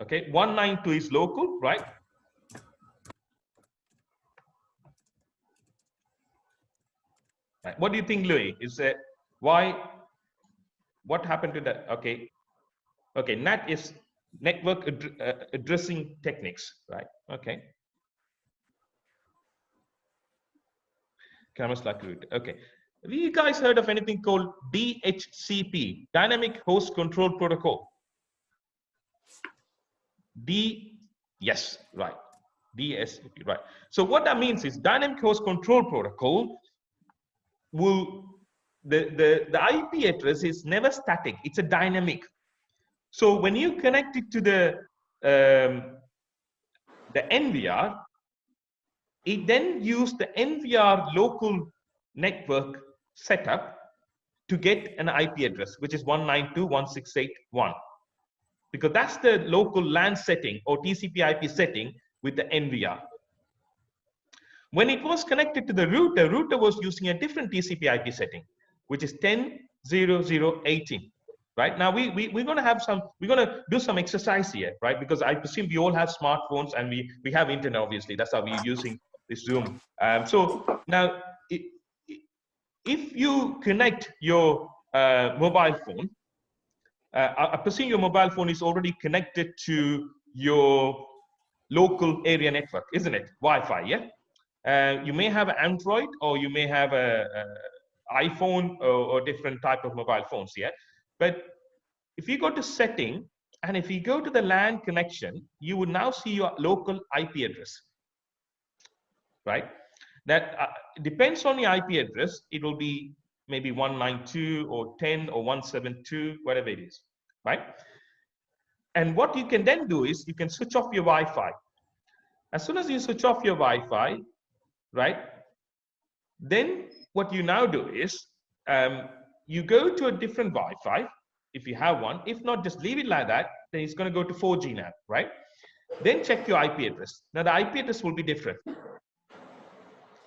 Okay, 192 is local, right? Right. What do you think, Louis? Is that why? What happened to that? Okay. Okay, NAT is network addressing techniques, right? Okay. Cameras like root. Okay. Have you guys heard of anything called DHCP, Dynamic Host Control Protocol? Yes, right. DSCP, right. So what that means is Dynamic Host Control Protocol will, the IP address is never static. It's a dynamic. So when you connect it to the NVR, it then uses the NVR local network setup to get an IP address, which is 192.168.1, because that's the local LAN setting or TCP/IP setting with the NVR. When it was connected to the router, router was using a different TCP/IP setting, which is 10.0.0.18. Right now, we're going to do some exercise here, right? Because I presume we all have smartphones and we have internet, obviously. That's how we're using this Zoom. So now, if you connect your mobile phone, I presume your mobile phone is already connected to your local area network, isn't it? Wi-Fi, yeah? You may have an Android or you may have a iPhone or different type of mobile phones, yeah? But if you go to setting and if you go to the LAN connection, you will now see your local IP address, right? That depends on your IP address. It will be maybe 192 or 10 or 172, whatever it is, right? And what you can then do is you can switch off your Wi-Fi. As soon as you switch off your Wi-Fi, right, then what you now do is you go to a different Wi-Fi, if you have one. If not, just leave it like that. Then it's going to go to 4G now, right? Then check your IP address. Now the IP address will be different.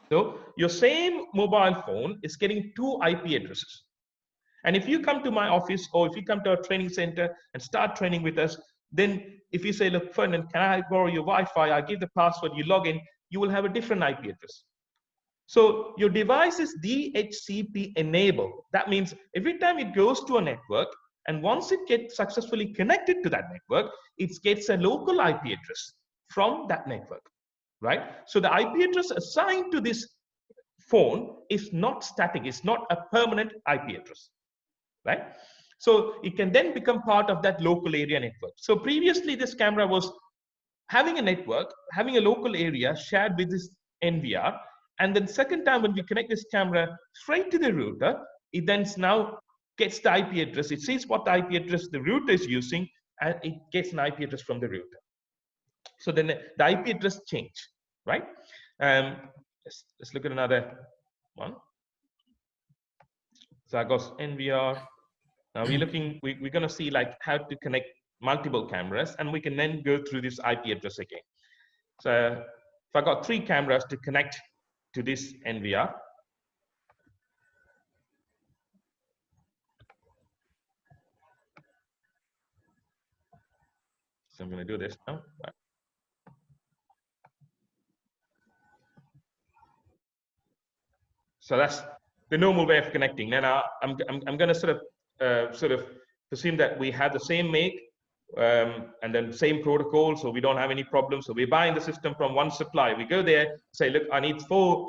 So your same mobile phone is getting 2 IP addresses. And if you come to my office or if you come to our training center and start training with us, then if you say, look, Ferdinand, can I borrow your Wi-Fi? I give the password, you log in, you will have a different IP address. So your device is DHCP enabled. That means every time it goes to a network, and once it gets successfully connected to that network, it gets a local IP address from that network, right? So the IP address assigned to this phone is not static. It's not a permanent IP address, right? So it can then become part of that local area network. So previously this camera was having a network, having a local area shared with this NVR. And then second time when we connect this camera straight to the router, it then now gets the IP address. It sees what the IP address the router is using, and it gets an IP address from the router. So then the IP address change, right? Let's look at another one. So I got NVR. Now we're going to see like how to connect multiple cameras, and we can then go through this IP address again. So if I got 3 cameras to connect to this NVR, so I'm going to do this now. Right. So that's the normal way of connecting. Then I'm going to sort of presume that we have the same make and then same protocol, so we don't have any problems. So we're buying the system from one supplier. We go there, say, look, I need 3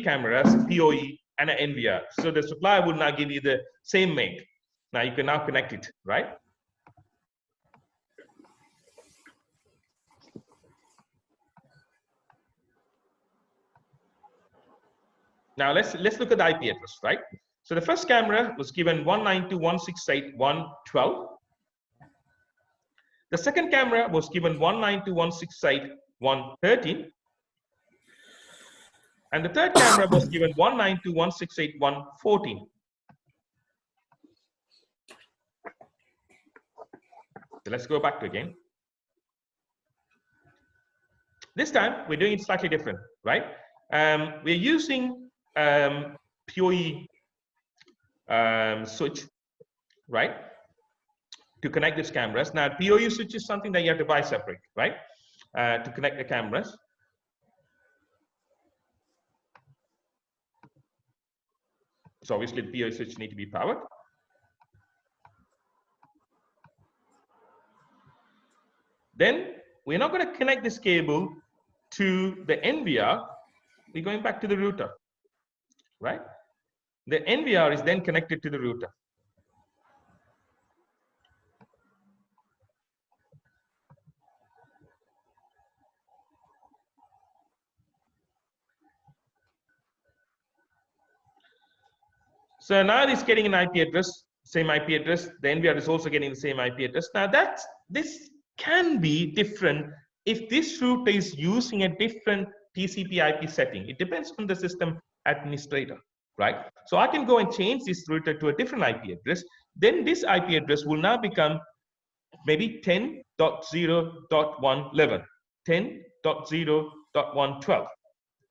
cameras, PoE, and an NVR. So the supplier would now give you the same make. Now you can now connect it, right? Now let's look at the IP address, right? So the first camera was given 192.168.112. The second camera was given 192.168.113. And the third camera was given 192.168.114. So let's go back to again. This time we're doing it slightly different, right? We're using PoE switch, right, to connect these cameras. Now, PoE switch is something that you have to buy separate, right, to connect the cameras. So obviously, the PoE switch need to be powered. Then we're not going to connect this cable to the NVR. We're going back to the router, right? The NVR is then connected to the router. So now it's getting an IP address, same IP address. The NVR is also getting the same IP address. Now this can be different if this router is using a different TCP/IP setting. It depends on the system administrator, right? So I can go and change this router to a different IP address. Then this IP address will now become maybe 10.0.111, 10.0.112,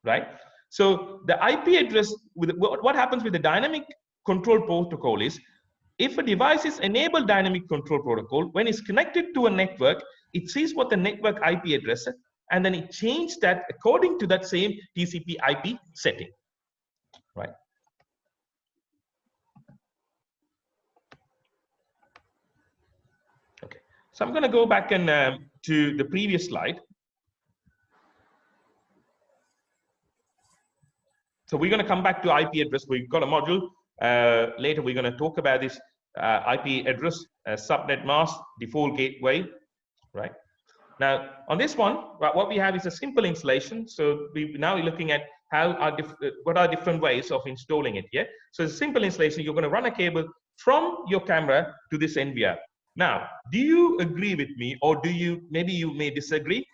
right? So the IP address, with what happens with the dynamic control protocol is, if a device is enabled dynamic control protocol, when it's connected to a network, it sees what the network IP address is, and then it changes that according to that same TCP/IP setting, right? Okay, so I'm going to go back and to the previous slide. So we're going to come back to IP address. We've got a module. Later, we're going to talk about this IP address, subnet mask, default gateway, right? Now, on this one, what we have is a simple installation. So we now looking at what are different ways of installing it. Yeah. So it's a simple installation. You're going to run a cable from your camera to this NVR. Now, do you agree with me, or maybe you may disagree?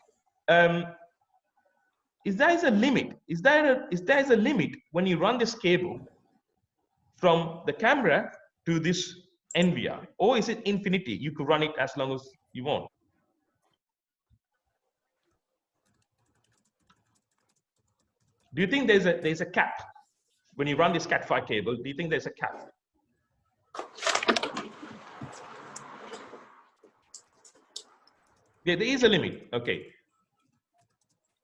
Is there a limit? Is there a limit when you run this cable from the camera to this NVR, or is it infinity? You could run it as long as you want. Do you think there's a cap when you run this Cat5 cable? Do you think there's a cap? Yeah, there is a limit. Okay.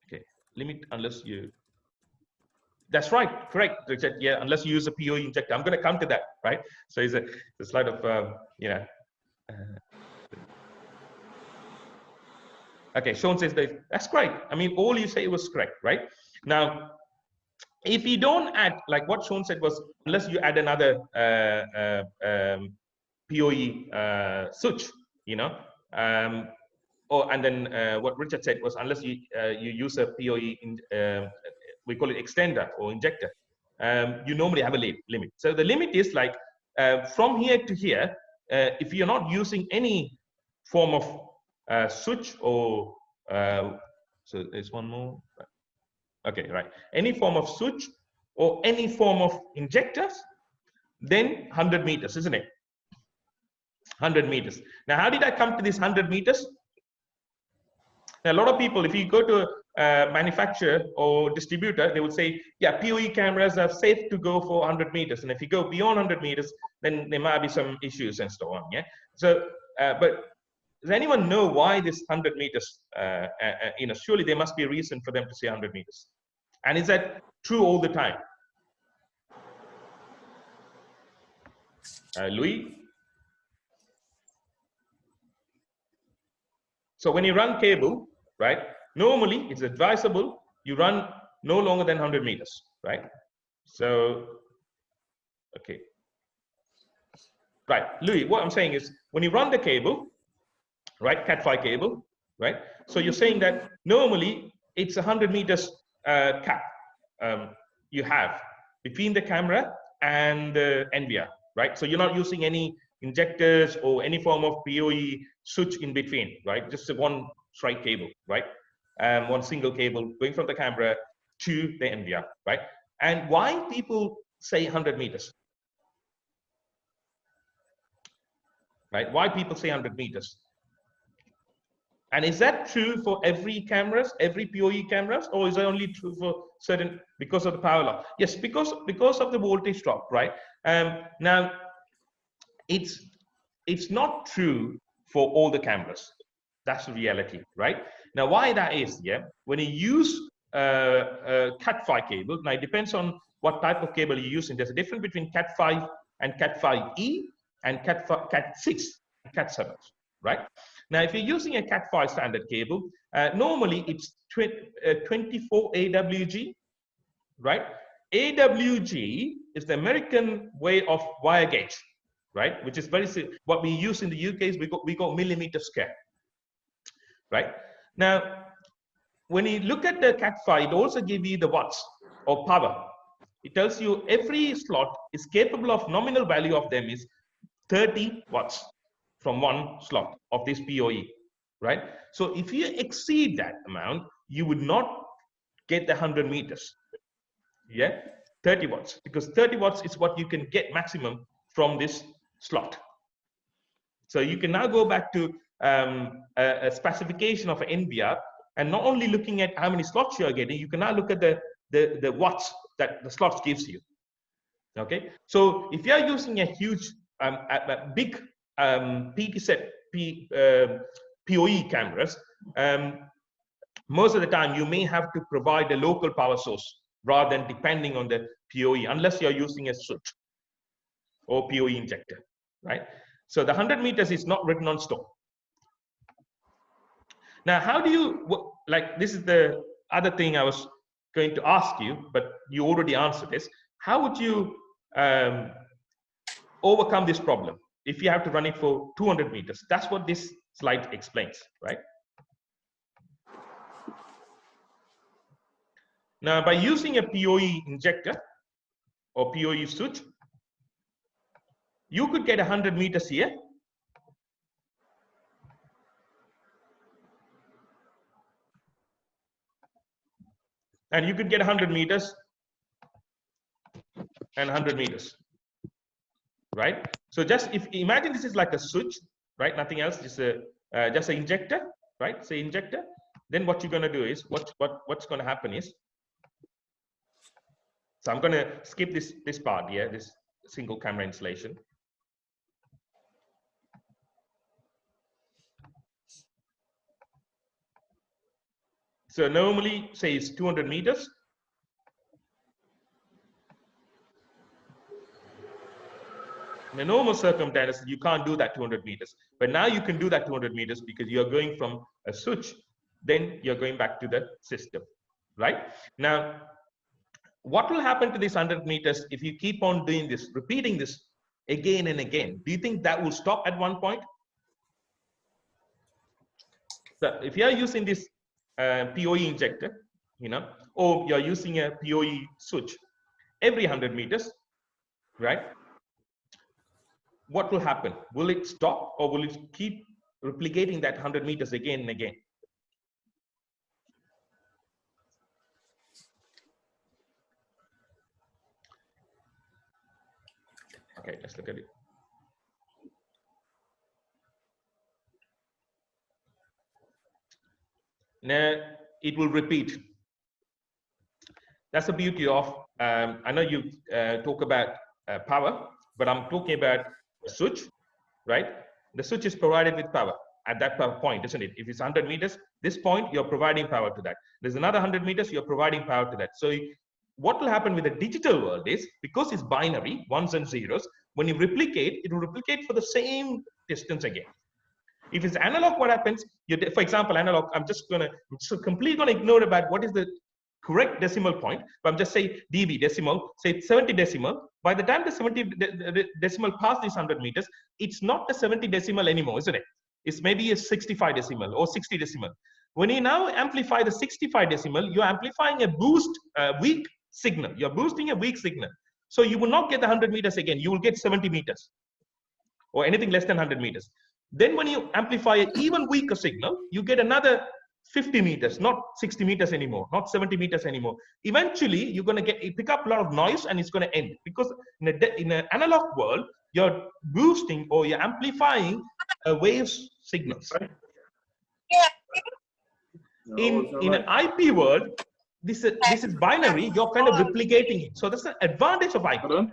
Okay. Limit unless you. That's right. Correct, Richard. Yeah, unless you use a PoE injector. I'm going to come to that, right? So it's a slide of Okay, Sean says that's great. I mean, all you say was correct, right? Now, if you don't add, like what Sean said was, unless you add another PoE switch, and then what Richard said was, unless you use a PoE, we call it extender or injector, you normally have a limit. So the limit is like from here to here, if you're not using any form of switch or so there's one more. Okay, right. Any form of switch or any form of injectors, then 100 meters, isn't it? 100 meters. Now, how did I come to this 100 meters? Now, a lot of people, if you go to a manufacturer or distributor, they would say, yeah, PoE cameras are safe to go for 100 meters. And if you go beyond 100 meters, then there might be some issues and so on. Yeah. So, but does anyone know why this 100 meters? Surely there must be a reason for them to say 100 meters. And is that true all the time? Louis? So when you run cable, right, normally it's advisable you run no longer than 100 meters, right? So, okay. Right, Louis, what I'm saying is when you run the cable, right, Cat5 cable, right? So you're saying that normally it's 100 meters cap you have between the camera and the NVR, right? So you're not using any injectors or any form of PoE switch in between, right? Just one straight cable, right? One single cable going from the camera to the NVR, right? And why people say 100 meters? Right? Why people say 100 meters? And is that true for every cameras, every PoE cameras, or is it only true for certain, because of the power law? Yes, because of the voltage drop, right? Now, it's not true for all the cameras. That's the reality, right? Now, why that is, yeah, when you use a Cat5 cable, now it depends on what type of cable you're using. There's a difference between Cat5 and Cat5e and Cat6 and Cat7, right? Now, if you're using a Cat5 standard cable, normally it's 24 AWG, right? AWG is the American way of wire gauge, right? Which is very what we use in the UK is we got millimeter square, right? Now, when you look at the Cat5, it also gives you the watts or power. It tells you every slot is capable of nominal value of them is 30 watts from one slot of this PoE, right? So if you exceed that amount, you would not get the 100 meters. Yeah, 30 watts, because 30 watts is what you can get maximum from this slot. So you can now go back to a specification of an NBR, and not only looking at how many slots you are getting, you can now look at the watts that the slots gives you. Okay, so if you are using a huge, a big PT set PoE cameras, most of the time you may have to provide a local power source rather than depending on the PoE, unless you're using a switch or PoE injector, right? So the 100 meters is not written on stone. Now, how do you, like, this is the other thing I was going to ask you, but you already answered this. How would you overcome this problem if you have to run it for 200 meters? That's what this slide explains, right? Now, by using a PoE injector or PoE switch, you could get 100 meters here. And you could get 100 meters and 100 meters, right? So just if imagine this is like a switch, right? Nothing else, just an injector, right? Say injector. Then what you're going to do is what's going to happen is, so I'm going to skip this part here, this single camera installation. So normally, say it's 200 meters. In the normal circumstances, you can't do that 200 meters. But now you can do that 200 meters because you're going from a switch, then you're going back to the system, right? Now, what will happen to this 100 meters if you keep on doing this, repeating this again and again? Do you think that will stop at one point? So if you're using this PoE injector, you know, or you're using a PoE switch every 100 meters, right? What will happen? Will it stop, or will it keep replicating that 100 meters again and again? Okay, let's look at it. Now, it will repeat. That's the beauty of, I know you talk about power, but I'm talking about a switch, right? The switch is provided with power at that point, isn't it? If it's 100 meters, this point, you're providing power to that. There's another 100 meters, you're providing power to that. So what will happen with the digital world is, because it's binary, ones and zeros, when you replicate, it will replicate for the same distance again. If it's analog, what happens? For example, analog, I'm completely going to ignore about what is the correct decimal point, but I'm just saying dB, decimal, say 70 decimal. By the time the 70 decimal passes these 100 meters, it's not the 70 decimal anymore, isn't it? It's maybe a 65 decimal or 60 decimal. When you now amplify the 65 decimal, you're amplifying a weak signal. You're boosting a weak signal. So you will not get the 100 meters again. You will get 70 meters or anything less than 100 meters. Then when you amplify an even weaker signal, you get another 50 meters, not 60 meters anymore, not 70 meters anymore. Eventually, you're going to pick up a lot of noise, and it's going to end, because in an analog world, you're boosting or you're amplifying waves signals. In an IP world, this is binary. You're kind of replicating it. So that's the advantage of IP,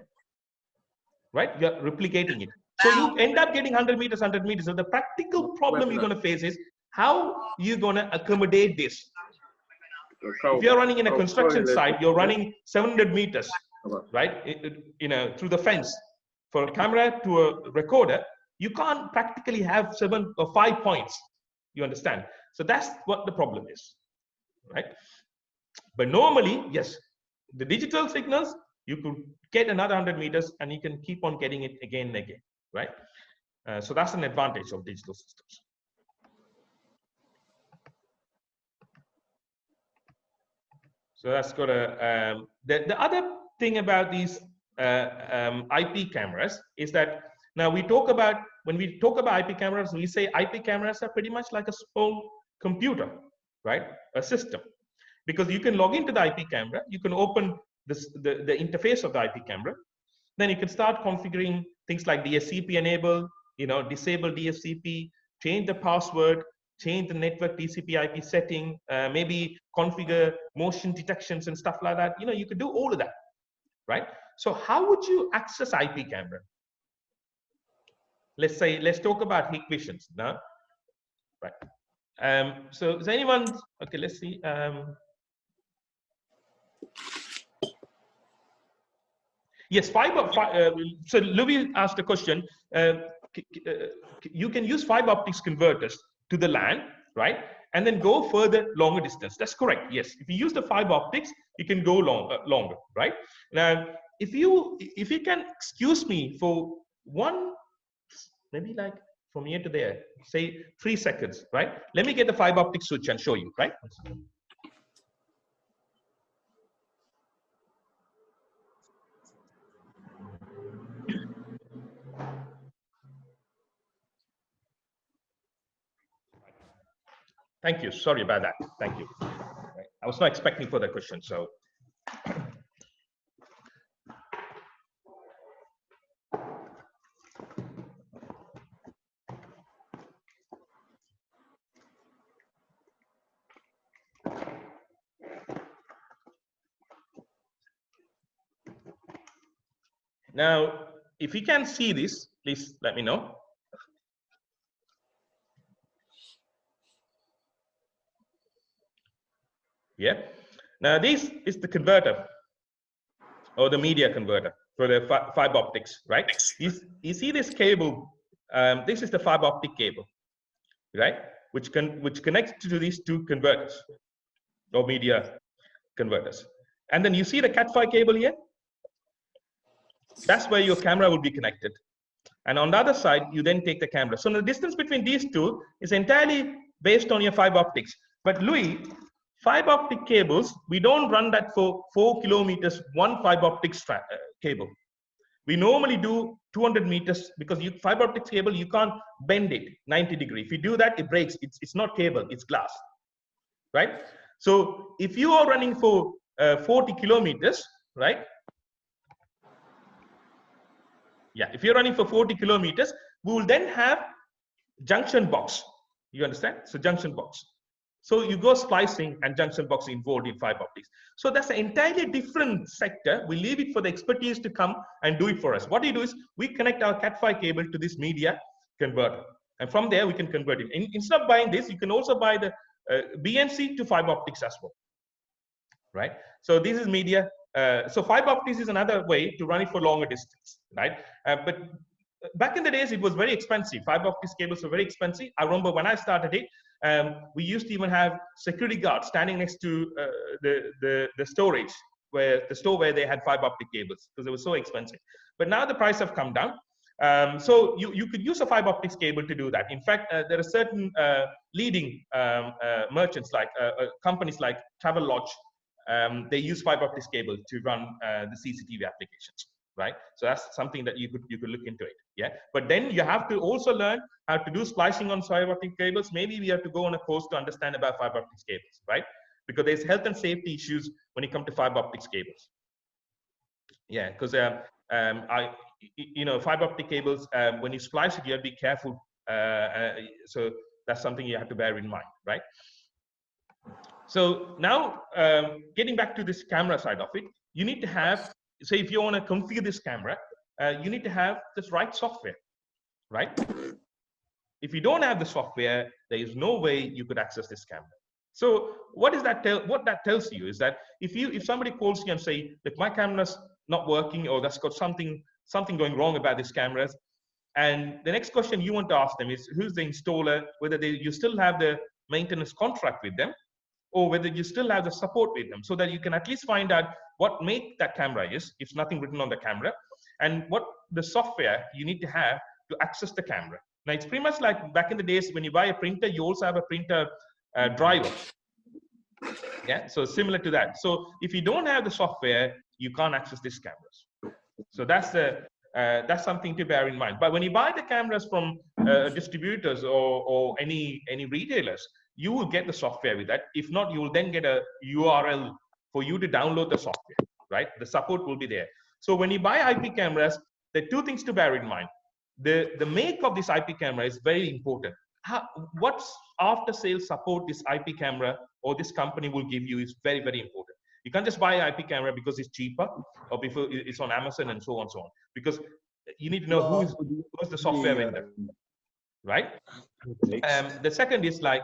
right? You're replicating it. So you end up getting 100 meters, 100 meters. So the practical problem you're going to face is, how you're going to accommodate this. If you're running in a construction site, you're running 700 meters, right? Through the fence. For a camera to a recorder, you can't practically have 7 or 5 points. You understand? So that's what the problem is, right? But normally, yes, the digital signals, you could get another 100 meters and you can keep on getting it again and again, right? So that's an advantage of digital systems. So that's got a, the other thing about these IP cameras is that now when we talk about IP cameras, we say IP cameras are pretty much like a small computer, right? A system. because you can log into the IP camera, you can open this, the interface of the IP camera, then you can start configuring things like DSCP enable, disable DSCP, change the password, change the network TCP/IP setting, maybe configure motion detections and stuff like that. You could do all of that, right? So how would you access IP camera? Let's talk about Hikvision now, right? So is anyone, okay, let's see. Yes, so Louis asked a question. You can use fiber optics converters to the LAN, right? And then go further, longer distance. That's correct. Yes, if you use the fiber optics, you can go longer, right? Now, if you can excuse me for one, maybe like from here to there, say 3 seconds, right? Let me get the fiber optic switch and show you, right? Thank you. Sorry about that. Thank you. I was not expecting for the question, so. Now, if you can see this, please let me know. Yeah. Now, this is the converter or the media converter for the fiber optics, right? You see this cable? This is the fiber optic cable, right? Which connects to these 2 converters or media converters. And then you see the Cat5 cable here? That's where your camera will be connected. And on the other side, you then take the camera. So the distance between these 2 is entirely based on your fiber optics. But Louis, fiber optic cables, we don't run that for 4 kilometers, one fiber optics cable. We normally do 200 meters because fiber optics cable, you can't bend it 90 degrees. If you do that, it breaks. It's not cable, it's glass, right? So if you are running for 40 kilometers, right? Yeah, if you're running for 40 kilometers, we will then have junction box. You understand? So junction box. So you go splicing and junction box involved in fiber optics. So that's an entirely different sector. We leave it for the expertise to come and do it for us. What we do is we connect our Cat5 cable to this media converter. And from there, we can convert it. Instead of buying this, you can also buy the BNC to fiber optics as well, right? So this is media. So fiber optics is another way to run it for longer distance, right? But back in the days, it was very expensive. Fiber optics cables were very expensive. I remember when I started it, we used to even have security guards standing next to the storage, the store where they had fiber optic cables because it was so expensive. But now the price have come down. So you could use a fiber optics cable to do that. In fact, there are certain leading merchants like companies like Travelodge. They use fiber optics cable to run the CCTV applications, right? So that's something that you could look into it, yeah. But then you have to also learn how to do splicing on fiber optic cables. Maybe we have to go on a course to understand about fiber optics cables, right? Because there's health and safety issues when it comes to fiber optics cables. Yeah, because fiber optic cables, when you splice it, you have to be careful. So that's something you have to bear in mind, right? So now, getting back to this camera side of it, you need to have, say if you want to configure this camera, you need to have this right software, right? If you don't have the software, there is no way you could access this camera. So what does that tell? What that tells you is that if somebody calls you and say, look, my camera's not working, or that's got something going wrong about this cameras, and the next question you want to ask them is, who's the installer? Whether you still have the maintenance contract with them, or whether you still have the support with them, so that you can at least find out what make that camera is, if nothing written on the camera, and what the software you need to have to access the camera. Now, it's pretty much like back in the days when you buy a printer, you also have a printer driver. Yeah, so similar to that. So if you don't have the software, you can't access these cameras. So that's something to bear in mind. But when you buy the cameras from distributors or any retailers, you will get the software with that. If not, you will then get a URL for you to download the software, right? The support will be there. So when you buy IP cameras, there are two things to bear in mind. The make of this IP camera is very important. What's after sales support this IP camera or this company will give you is very, very important. You can't just buy an IP camera because it's cheaper or because it's on Amazon and so on, because you need to know who's the software vendor, right? The second is like,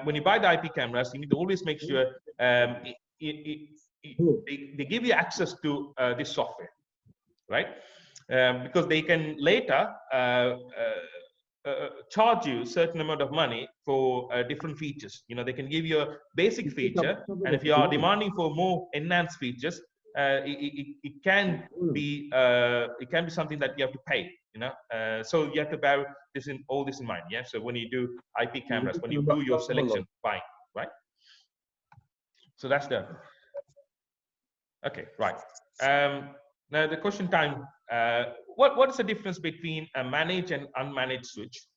when you buy the IP cameras, you need to always make sure they give you access to this software, right? Because they can later charge you a certain amount of money for different features. You know, they can give you a basic feature, and if you are demanding for more enhanced features, it can be something that you have to pay. You know, so you have to bear all this in mind. Yeah. So when you do IP cameras, when you do your selection buying, right? So that's the okay, right. Now the question time. What is the difference between a managed and unmanaged switch?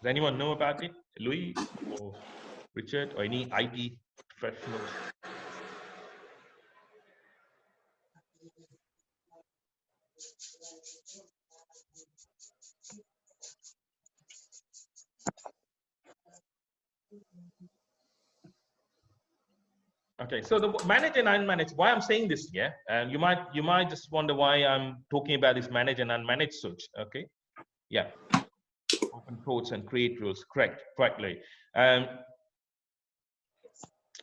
Does anyone know about it? Louis or Richard or any IT professionals? Okay, so the managed and unmanaged. Why I'm saying this, yeah, and you might just wonder why I'm talking about this managed and unmanaged switch. Okay, yeah, open ports and create rules. Correctly.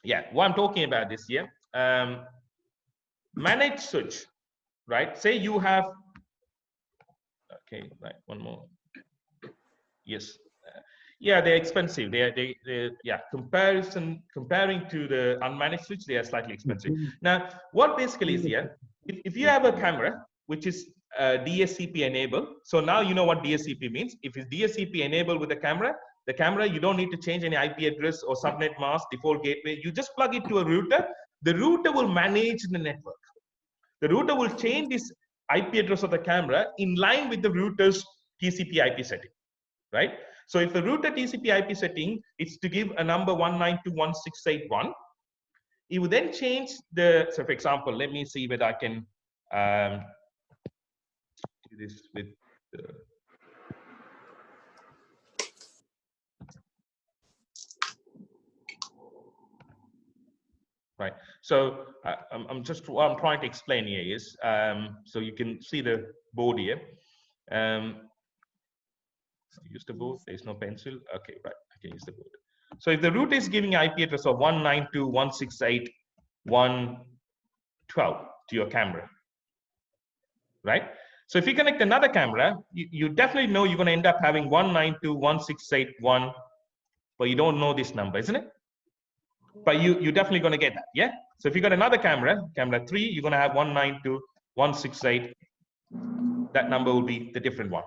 Yeah, why I'm talking about this, yeah, managed switch, right? Say you have. Okay, right. One more. Yes. Yeah, they're expensive. Yeah, comparing to the unmanaged switch, they are slightly expensive. Now, what basically is here, if you have a camera which is DSCP enabled, so now you know what DSCP means. If it's DSCP enabled with the camera, you don't need to change any IP address or subnet mask, default gateway. You just plug it to a router. The router will manage the network. The router will change this IP address of the camera in line with the router's TCP IP setting, right? So if the router TCP IP setting is to give a number 192.168.1, it will then change the, so for example, let me see whether I can do this with the, right. So what I'm trying to explain here is, so you can see the board here. Use the board. There's no pencil. Okay, right. I can use the board. So if the router is giving IP address of 192.168.112 to your camera, right? So if you connect another camera, you definitely know you're going to end up having 192.168.1, but you don't know this number, isn't it? But you're definitely going to get that, yeah? So if you got another camera 3, you're going to have 192.168. That number will be the different one.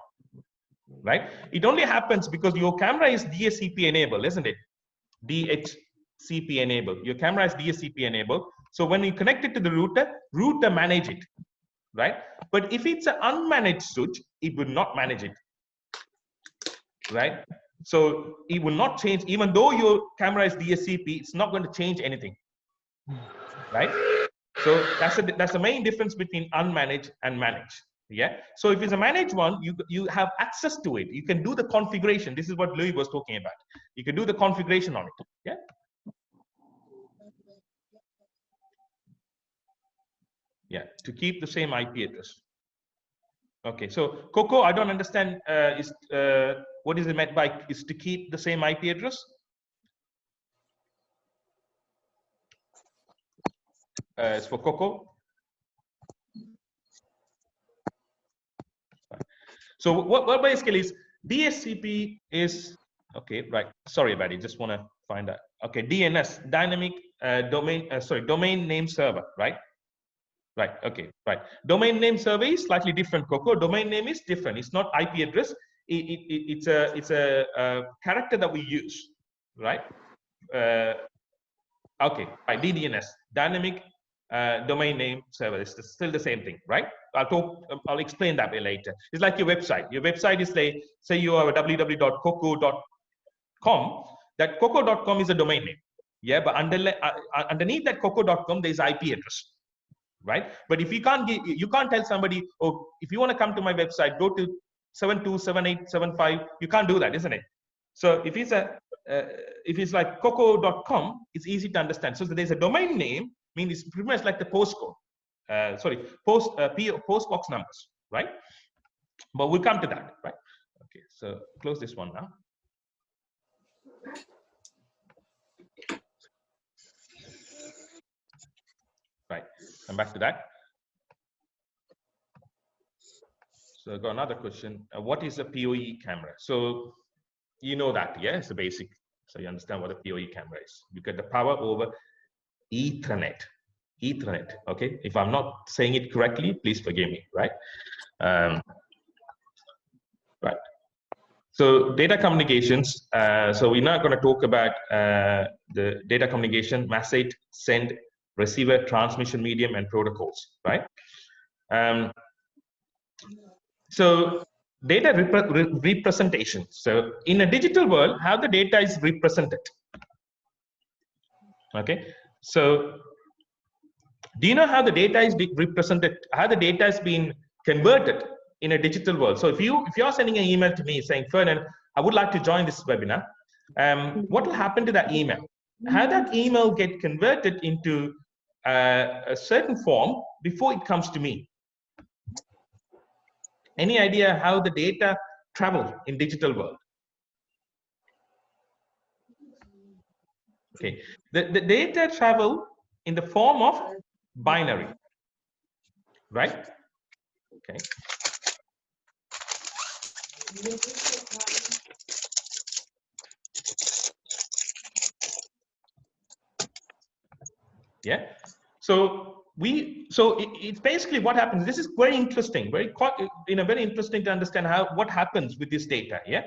Right? It only happens because your camera is DSCP enabled, isn't it? DHCP enabled. Your camera is DSCP enabled. So when you connect it to the router manage it, right? But if it's an unmanaged switch, it will not manage it, right? So it will not change, even though your camera is DSCP, it's not going to change anything, right? So that's the main difference between unmanaged and managed. Yeah. So if it's a managed one, you have access to it. You can do the configuration. This is what Louis was talking about. You can do the configuration on it. Yeah. Yeah. To keep the same IP address. Okay. So Coco, I don't understand. What is it meant by is to keep the same IP address? It's for Coco. So what basically is DSCP is, okay, right. Sorry about it. Just want to find out. Okay, DNS, dynamic domain name server, right? Right. Okay. Right. Domain name server is slightly different. Coco. Domain name is different. It's not IP address. It's a character that we use, right? Okay. Right. DDNS, dynamic domain name server. It's still the same thing, right? I'll explain that way later. It's like your website. Your website is say you are a www.coco. coco.com, that coco.com is a domain name. Yeah, but underneath that coco.com, there is IP address, right? But if you can't tell somebody, oh, if you want to come to my website, go to 727875. You can't do that, isn't it? So if it's like coco.com, it's easy to understand. So there's a domain name, means it's pretty much like the postcode. Postbox numbers, right? But we'll come to that, right? Okay, so close this one now. Right, come back to that. So I got another question. What is a PoE camera? So you know that, yeah, it's the basic. So you understand what a PoE camera is. You get the power over Ethernet. Ethernet, okay? If I'm not saying it correctly, please forgive me, right? Right. So data communications. So we're not going to talk about the data communication, message, send, receiver, transmission medium, and protocols, right? So data representation. So in a digital world, how the data is represented. Okay. So do you know how the data is represented? How the data is being converted in a digital world? So if you're sending an email to me saying, Ferdinand, I would like to join this webinar. What will happen to that email? How that email get converted into a certain form before it comes to me? Any idea how the data travel in digital world? Okay, the data travel in the form of binary, right? Okay. Yeah. So it's basically what happens. This is very interesting, very interesting to understand what happens with this data. Yeah.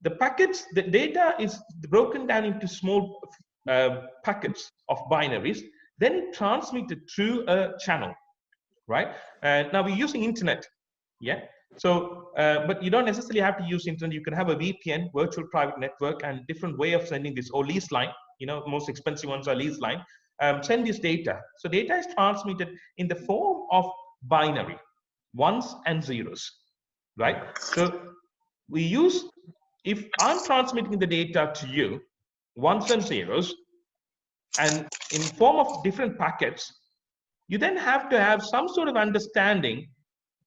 The packets, the data is broken down into small packets of binaries, then transmitted through a channel, right? Now we're using internet. Yeah. So, but you don't necessarily have to use internet. You can have a VPN, virtual private network, and different way of sending this, or lease line. You know, most expensive ones are lease line. Send this data. So data is transmitted in the form of binary, ones and zeros, right? So we use, if I'm transmitting the data to you, ones and zeros, and in form of different packets, you then have to have some sort of understanding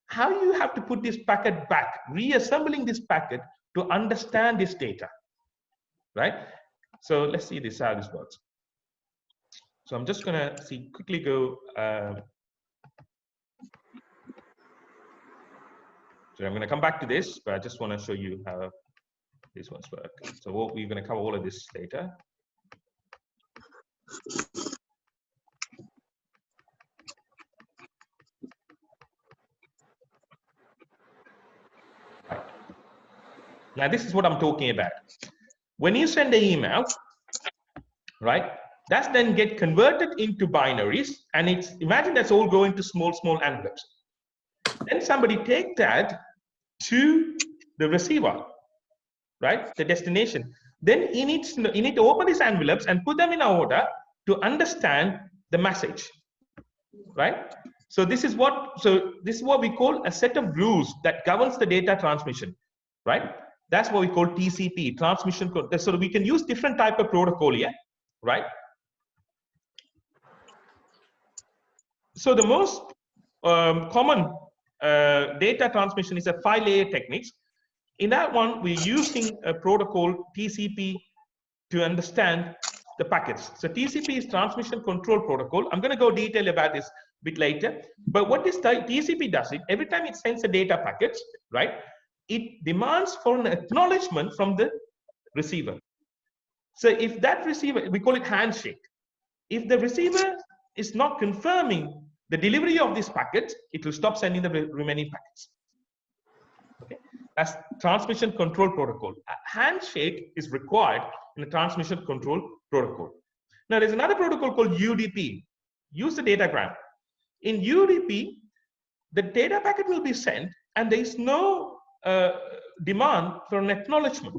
how you have to put this packet back, reassembling this packet to understand this data, right? So let's see this, how this works. So I'm just gonna quickly go. So I'm gonna come back to this, but I just want to show you how these ones work. So we're gonna cover all of this later. Right. Now this is what I'm talking about. When you send an email, right? That's then get converted into binaries, and imagine that's all going to small envelopes. Then somebody take that to the receiver, right? The destination. Then you need to open these envelopes and put them in order to understand the message, right? So this is what we call a set of rules that governs the data transmission, right? That's what we call TCP, transmission code. So we can use different type of protocol here, right? So the most common data transmission is a 5-layer techniques. In that one, we're using a protocol TCP to understand the packets. So TCP is transmission control protocol. I'm going to go detail about this a bit later. But what this TCP does, every time it sends a data packet, right, it demands for an acknowledgement from the receiver. So if that receiver, we call it handshake. If the receiver is not confirming the delivery of this packet, it will stop sending the remaining packets. Okay, that's transmission control protocol. A handshake is required in a transmission control protocol. Now there's another protocol called UDP. Use the datagram. In UDP, the data packet will be sent, and there is no demand for an acknowledgement.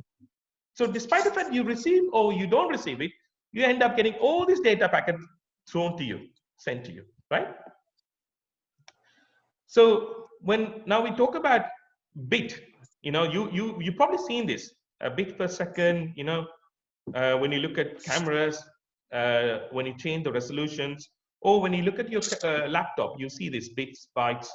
So despite the fact you receive or you don't receive it, you end up getting all these data packets thrown to you, sent to you, right? So now we talk about bit, you probably seen this, a bit per second, when you look at cameras, when you change the resolutions, or when you look at your laptop, you see this bits, bytes,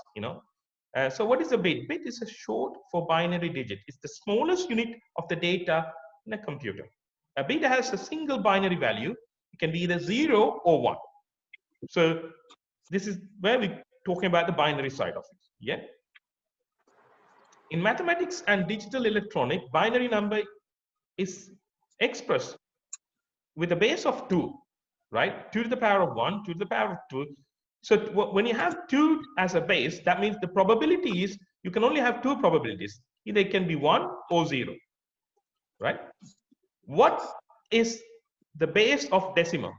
so what is a bit? Bit is a short for binary digit. It's the smallest unit of the data in a computer. A bit has a single binary value. It can be either 0 or 1. So this is where we're talking about the binary side of it. Yeah. In mathematics and digital electronic, binary number is expressed with a base of 2, right? 2 to the power of 1, 2 to the power of 2. So when you have 2 as a base, that means the probability is you can only have 2 probabilities. Either it can be 1 or 0, right? What is the base of decimal?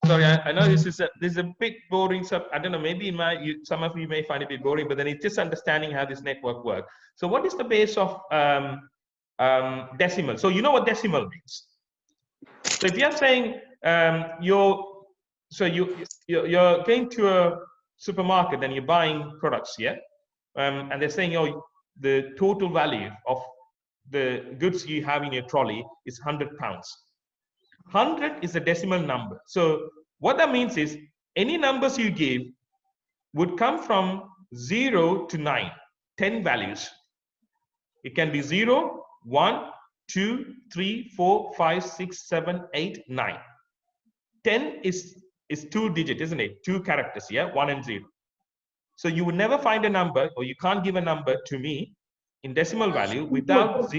Sorry, I know this is a bit boring. So I don't know. Maybe some of you may find it a bit boring, but then it's just understanding how this network works. So what is the base of decimal? So you know what decimal means. So if you're saying you're going to a supermarket and you're buying products, yeah, and they're saying the total value of the goods you have in your trolley is £100. 100 is a decimal number. So what that means is any numbers you give would come from 0 to 9, 10 values. It can be 0, 1, 2, 3, 4, 5, 6, 7, 8, 9. 10 is 2 digit, isn't it? 2 characters, yeah, 1 and 0. So you would never find a number, or you can't give a number to me in decimal value without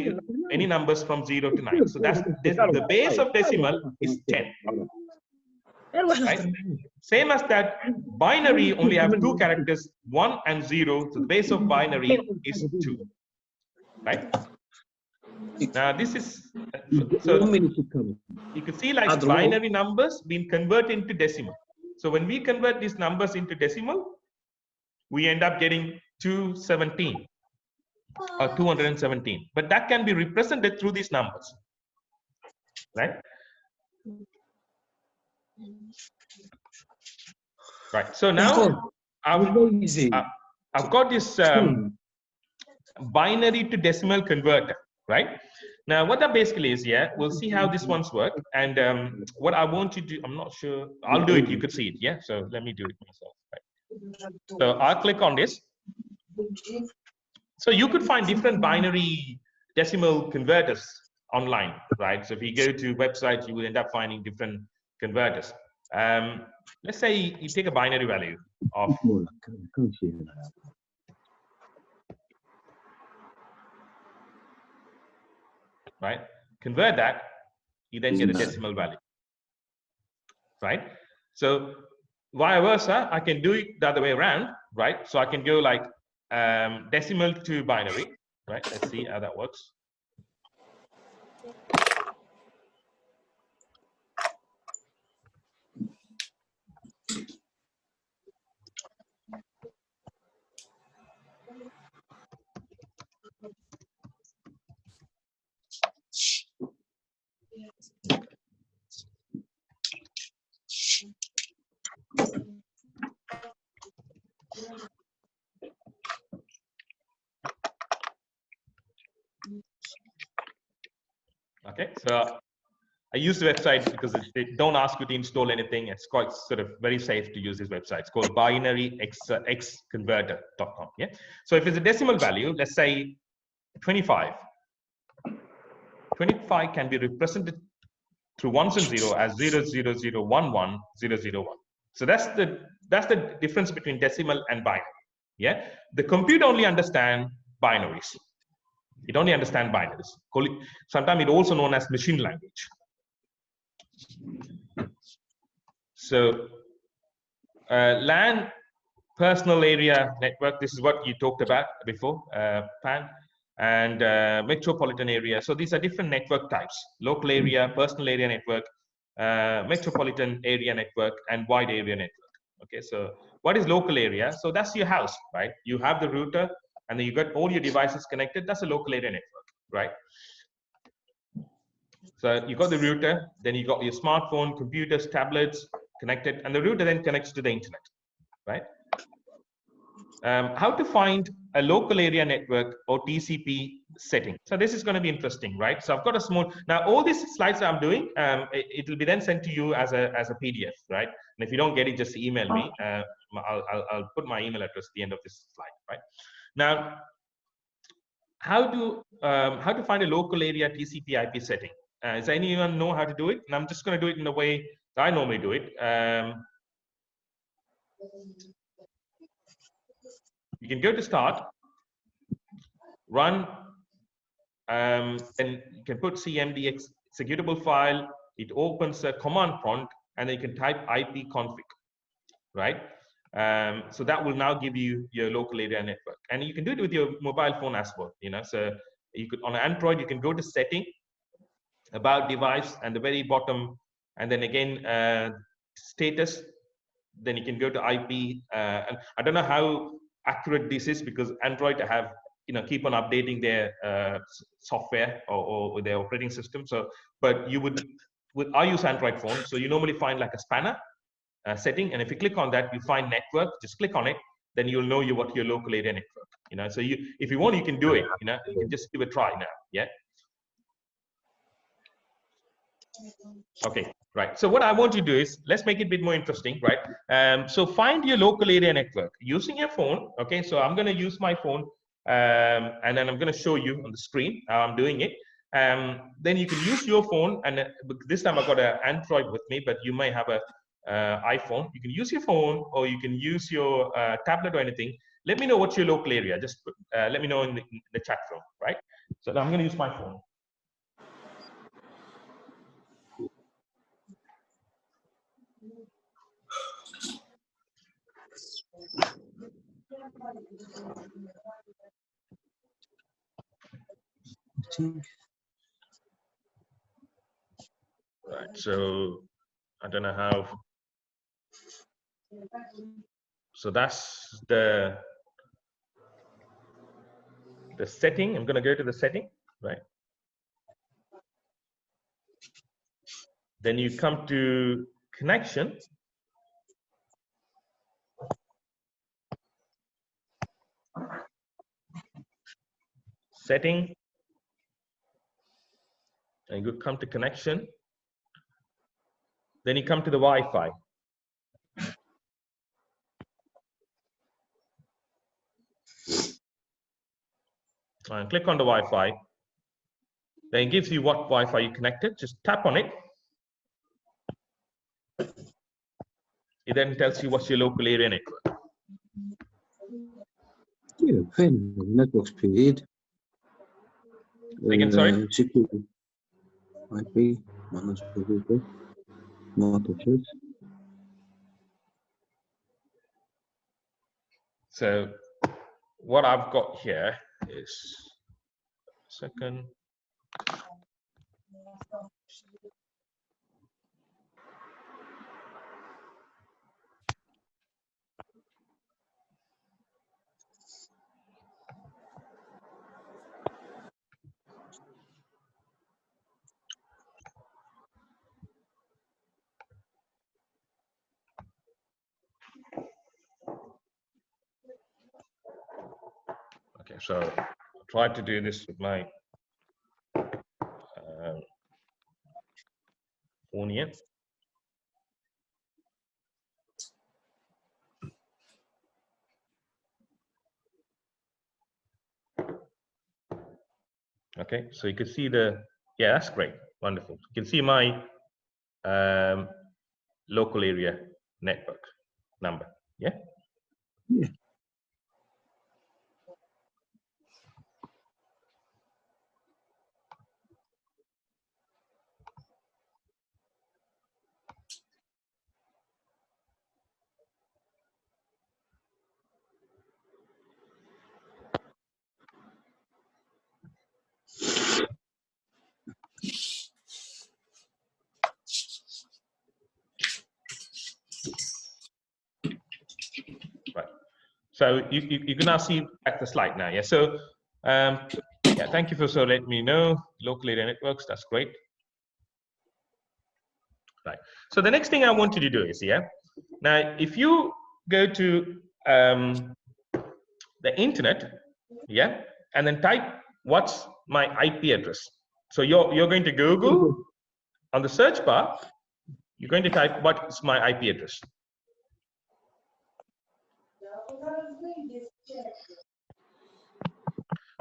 any numbers from 0 to 9. So that's the base of decimal is 10. Right? Same as that, binary only have 2 characters, 1 and 0. So the base of binary is 2. Right? Now this is so you can see like binary numbers being converted into decimal. So when we convert these numbers into decimal, we end up getting 217 or 217. But that can be represented through these numbers, right? Right. So now I've got this binary to decimal converter, right? Now what that basically is, yeah, we'll see how this ones work. And what I want you to do, I'm not sure, I'll do it, you could see it, yeah? So let me do it myself, right? So I'll click on this. So you could find different binary decimal converters online, right? So if you go to websites, you will end up finding different converters. Let's say you take a binary value of right, convert that, you then get a decimal value, right? So vice versa, I can do it the other way around, right? So I can go like decimal to binary, right? Let's see how that works. Okay, so I use the website because they don't ask you to install anything. It's quite sort of very safe to use this website. It's called binaryxconverter.com. Yeah. So if it's a decimal value, let's say 25. 25 can be represented through ones and zero as 0, 0, 0, 1, 1, 0, 0, 1. So that's the difference between decimal and binary. Yeah. The computer only understands binaries. It only understands binaries. Sometimes it's also known as machine language. So LAN, personal area network, this is what you talked about before, PAN, and metropolitan area. So these are different network types: local area, personal area network, metropolitan area network, and wide area network. Okay, so what is local area? So that's your house, right? You have the router, and then you got all your devices connected. That's a local area network, right? So you got the router, then you got your smartphone, computers, tablets connected, and the router then connects to the internet, right? How to find a local area network or TCP setting. So this is going to be interesting, right? So I've got a small, now all these slides that I'm doing, it will be then sent to you as a PDF, right? And if you don't get it, just email me. I'll put my email address at the end of this slide, right? Now, how to find a local area TCP IP setting? Does anyone know how to do it? And I'm just going to do it in the way that I normally do it. You can go to start, run, and you can put CMD executable file. It opens a command prompt, and then you can type ipconfig, right? So that will now give you your local area network, and you can do it with your mobile phone as well. You know, so you could on Android you can go to setting, about device, and the very bottom, and then again status. Then you can go to IP. And I don't know how accurate this is because Android have keep on updating their software or their operating system. So, but you would I use Android phone, so you normally find like a spanner setting, and if you click on that, you find network. Just click on it, then you'll know what your local area network. So if you want, you can do it. You can just give a try now. Yeah. Okay, right. So what I want you to do is, let's make it a bit more interesting, right? So find your local area network using your phone. Okay, so I'm going to use my phone, and then I'm going to show you on the screen how I'm doing it. Then you can use your phone, and this time I've got an Android with me, but you may have a iPhone. You can use your phone, or you can use your tablet or anything. Let me know what's your local area. Just let me know in the chat room, right? So I'm going to use my phone. Right, so I don't know how. So that's the setting. I'm going to go to the setting, right? Then you come to connection. Setting. And you come to connection. Then you come to the Wi-Fi. And click on the Wi-Fi. Then it gives you what Wi-Fi you connected. Just tap on it. It then tells you what's your local area network. Yeah, fine. Network speed. Again, sorry? Security. IP. So what I've got here is, second. Okay, so I'll try to do this with my phone here. Okay, so you can see yeah, that's great, wonderful. You can see my local area network number, yeah? Yeah. So you can now see back the slide now. Yeah. So yeah, thank you for letting me know. Local area networks, that's great. Right. So the next thing I want you to do is, now if you go to the internet, and then type what's my IP address. So you're going to Google on the search bar. You're going to type what's my IP address.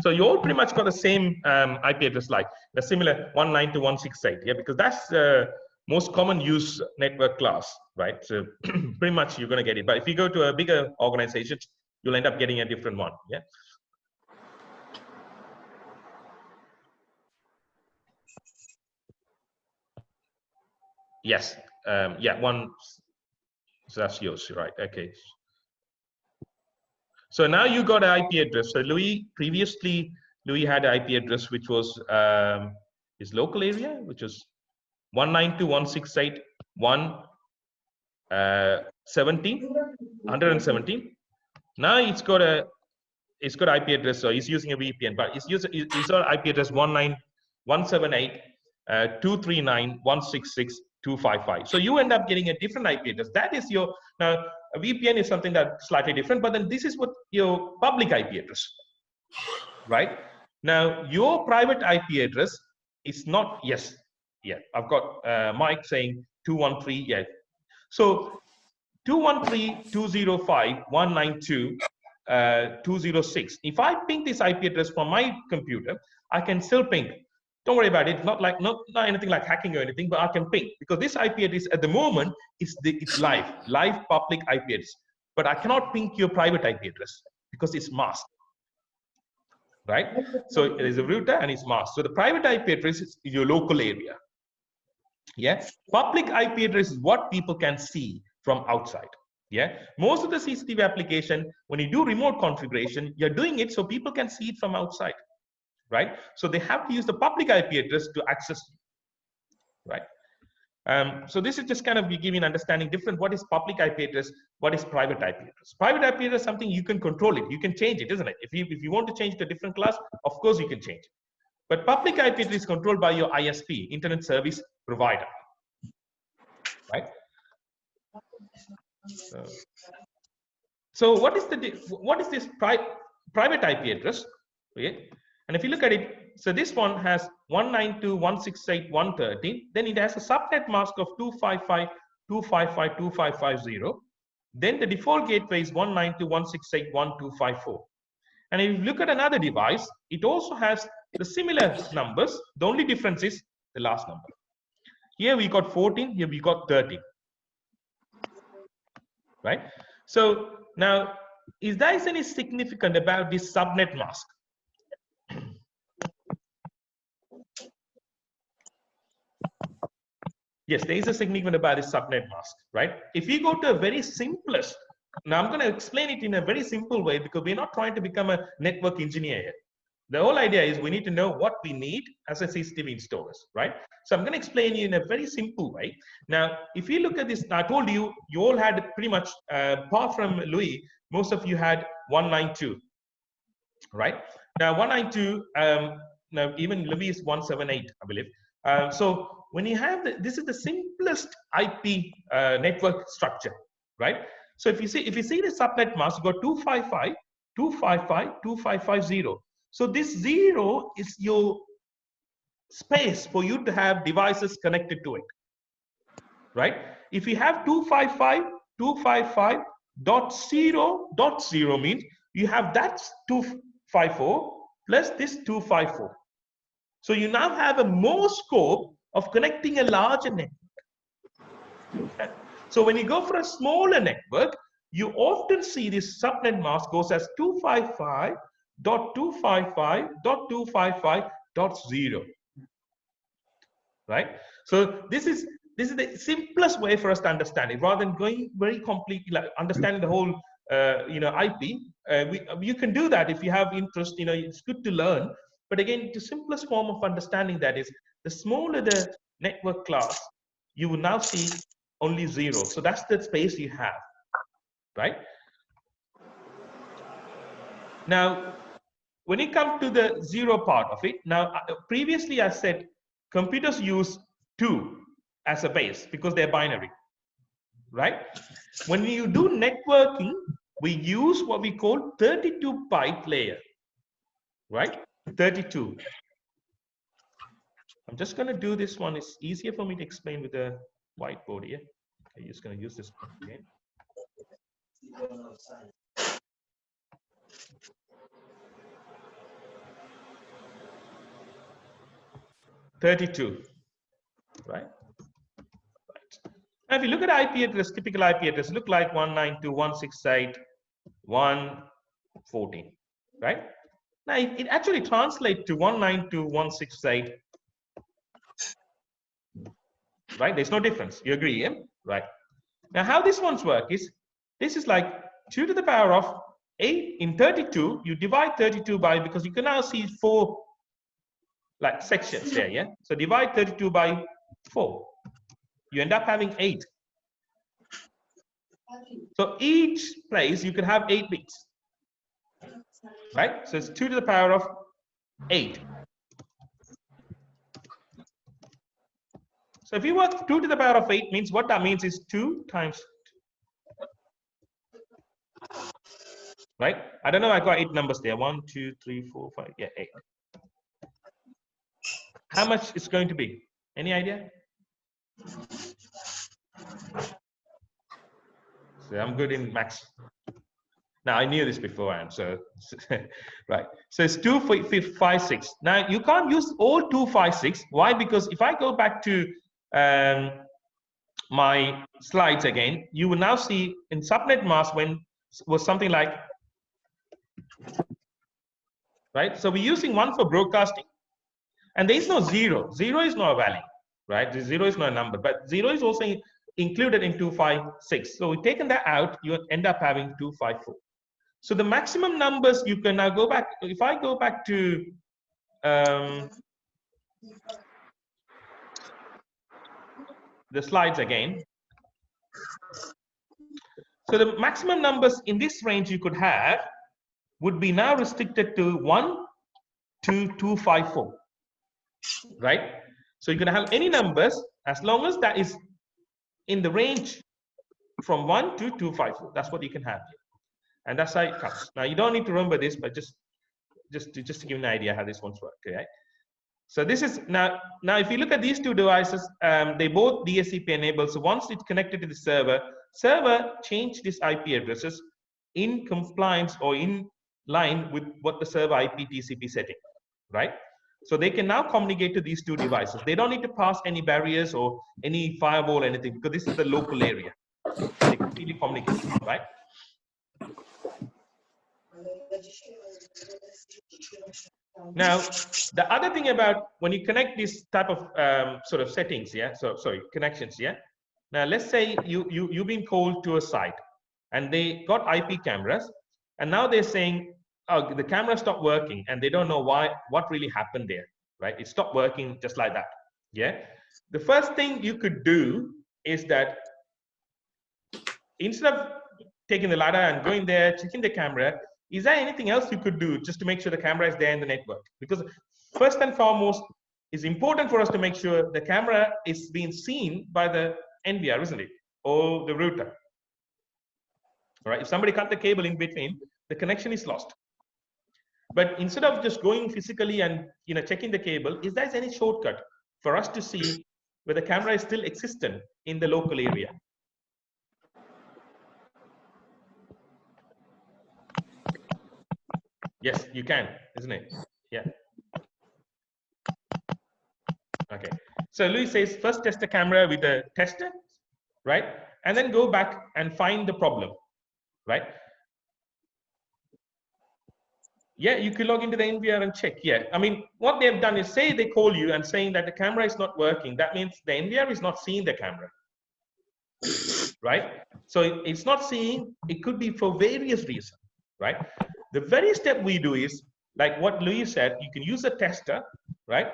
So you all pretty much got the same IP address, like the similar 192.168, because that's the most common use network class, right? So pretty much you're going to get it. But if you go to a bigger organization, you'll end up getting a different one. Yes. One. So that's yours, right? Okay. So now you got an IP address. So previously Louis had an IP address which was his local area, which was 192.168.117. Now it's got an IP address. So he's using a VPN, but he's got IP address 178.239.166.255. So you end up getting a different IP address. That is your, now a VPN is something that's slightly different, but then this is what your public IP address, right? Now your private IP address is not, I've got Mike saying 213, So 213.205.192.206. If I ping this IP address from my computer, I can still ping. Don't worry about it. Not anything like hacking or anything, but I can ping because this IP address at the moment it's live public IP address. But I cannot ping your private IP address because it's masked, right? So it is a router and it's masked. So the private IP address is your local area. Public IP address is what people can see from outside. Most of the CCTV application, when you do remote configuration, you're doing it so people can see it from outside, right? So they have to use the public IP address to access you, right? So this is just kind of giving an understanding different. What is public IP address? What is private IP address? Private IP address is something you can control it. You can change it, isn't it? If you want to change to a different class, of course you can change it. But public IP address is controlled by your ISP, Internet Service Provider, right? So what is this private IP address? Okay, and if you look at it, so this one has 192.168.113. Then it has a subnet mask of 255.255.255.0. Then the default gateway is 192.168.1.254. And if you look at another device, it also has the similar numbers. The only difference is the last number. Here we got 14. Here we got 13. Right? So now, is there any significant about this subnet mask? Yes, there is a significant about this subnet mask, right? If you go to a very simplest, now I'm going to explain it in a very simple way because we're not trying to become a network engineer here. The whole idea is we need to know what we need as a CCTV installers, right? So I'm going to explain you in a very simple way. Now, if you look at this, I told you, you all had pretty much, apart from Louis, most of you had 192, right? Now, 192, now even Louis is 178, I believe. So when you have, this is the simplest IP network structure, right? So if you see the subnet mask, you've got 255.255.255.0. So this 0 is your space for you to have devices connected to it, right? If you have 255.255.0.0 means you have that 254 plus this 254. So you now have a more scope of connecting a larger network. So when you go for a smaller network, you often see this subnet mask goes as 255.255.255.0, right? So this is the simplest way for us to understand it, rather than going very completely, like understanding the whole IP. You can do that if you have interest. It's good to learn. But again, the simplest form of understanding that is the smaller the network class, you will now see only 0. So that's the space you have, right? Now, when you come to the 0 part of it, now previously I said computers use 2 as a base because they're binary, right? When you do networking, we use what we call 32-byte layer, right? 32. I'm just going to do this one. It's easier for me to explain with the whiteboard here. I'm just going to use this one again. Right? Now, if you look at IP address, typical IP address look like 192.168.1.14, right? Now, it actually translates to 192.168, right? There's no difference. You agree, yeah? Right. Now, how this ones work is, this is like 2 to the power of 8 in 32. You divide 32 by, because you can now see 4 like sections there, yeah? So divide 32 by 4. You end up having 8. So each place you can have 8 bits, right? So it's 2 to the power of 8. So if you work 2 to the power of 8 means, what that means is 2 times, right? I don't know, I got 8 numbers there. 1, 2, 3, 4, 5, yeah, 8. How much it's going to be? Any idea? So I'm good in maths. Now I knew this beforehand, so right. So it's 256. Now you can't use all 256. Why? Because if I go back to my slides again, you will now see in subnet mask when was something like, right? So we're using 1 for broadcasting, and there is no 0. 0 is not a value, right? The 0 is not a number, but 0 is also included in 256. So we've taken that out, you end up having 254. So the maximum numbers you can now go back. If I go back to the slides again. So the maximum numbers in this range you could have would be now restricted to 1 to 254, right? So you can have any numbers as long as that is in the range from 1 to 254. That's what you can have. And that's how it comes. Now you don't need to remember this, but just to give you an idea how this one's work. Okay. So this is now if you look at these 2 devices, they both DSCP enabled. So once it's connected to the server changed these IP addresses in compliance or in line with what the server IP TCP setting, right? So they can now communicate to these 2 devices. They don't need to pass any barriers or any firewall or anything, because this is the local area. They completely communicate, right? Now, the other thing about when you connect this type of sort of settings, yeah, connections, yeah. Now, let's say you've been called to a site and they got IP cameras, and now they're saying, oh, the camera stopped working, and they don't know what really happened there, right? It stopped working just like that, yeah. The first thing you could do is that instead of taking the ladder and going there, checking the camera, is there anything else you could do just to make sure the camera is there in the network? Because first and foremost, it's important for us to make sure the camera is being seen by the NVR, isn't it? Or the router. All right. If somebody cut the cable in between, the connection is lost. But instead of just going physically and checking the cable, is there any shortcut for us to see whether the camera is still existent in the local area? Yes, you can, isn't it? Yeah. Okay. So Louis says, first test the camera with a tester, right? And then go back and find the problem, right? Yeah, you could log into the NVR and check. Yeah. I mean, what they've done is, say they call you and saying that the camera is not working. That means the NVR is not seeing the camera, right? So it's not seeing, it could be for various reasons, right? The very step we do is, like what Louis said, you can use a tester, right?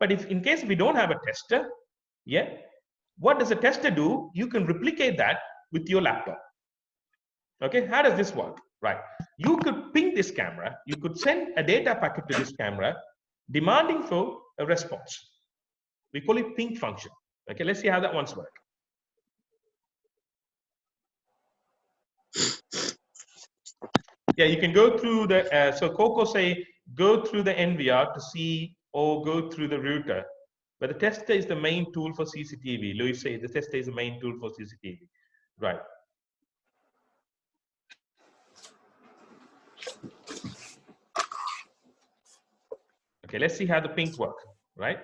But if in case we don't have a tester, yeah, what does a tester do? You can replicate that with your laptop. Okay, how does this work? right? You could ping this camera, you could send a data packet to this camera demanding for a response. We call it ping function. Okay, let's see how that one's work. Yeah, you can go through the, so Coco say, go through the NVR to see, or go through the router. But the tester is the main tool for CCTV. Louis says the tester is the main tool for CCTV. Right. Okay, let's see how the ping work, right?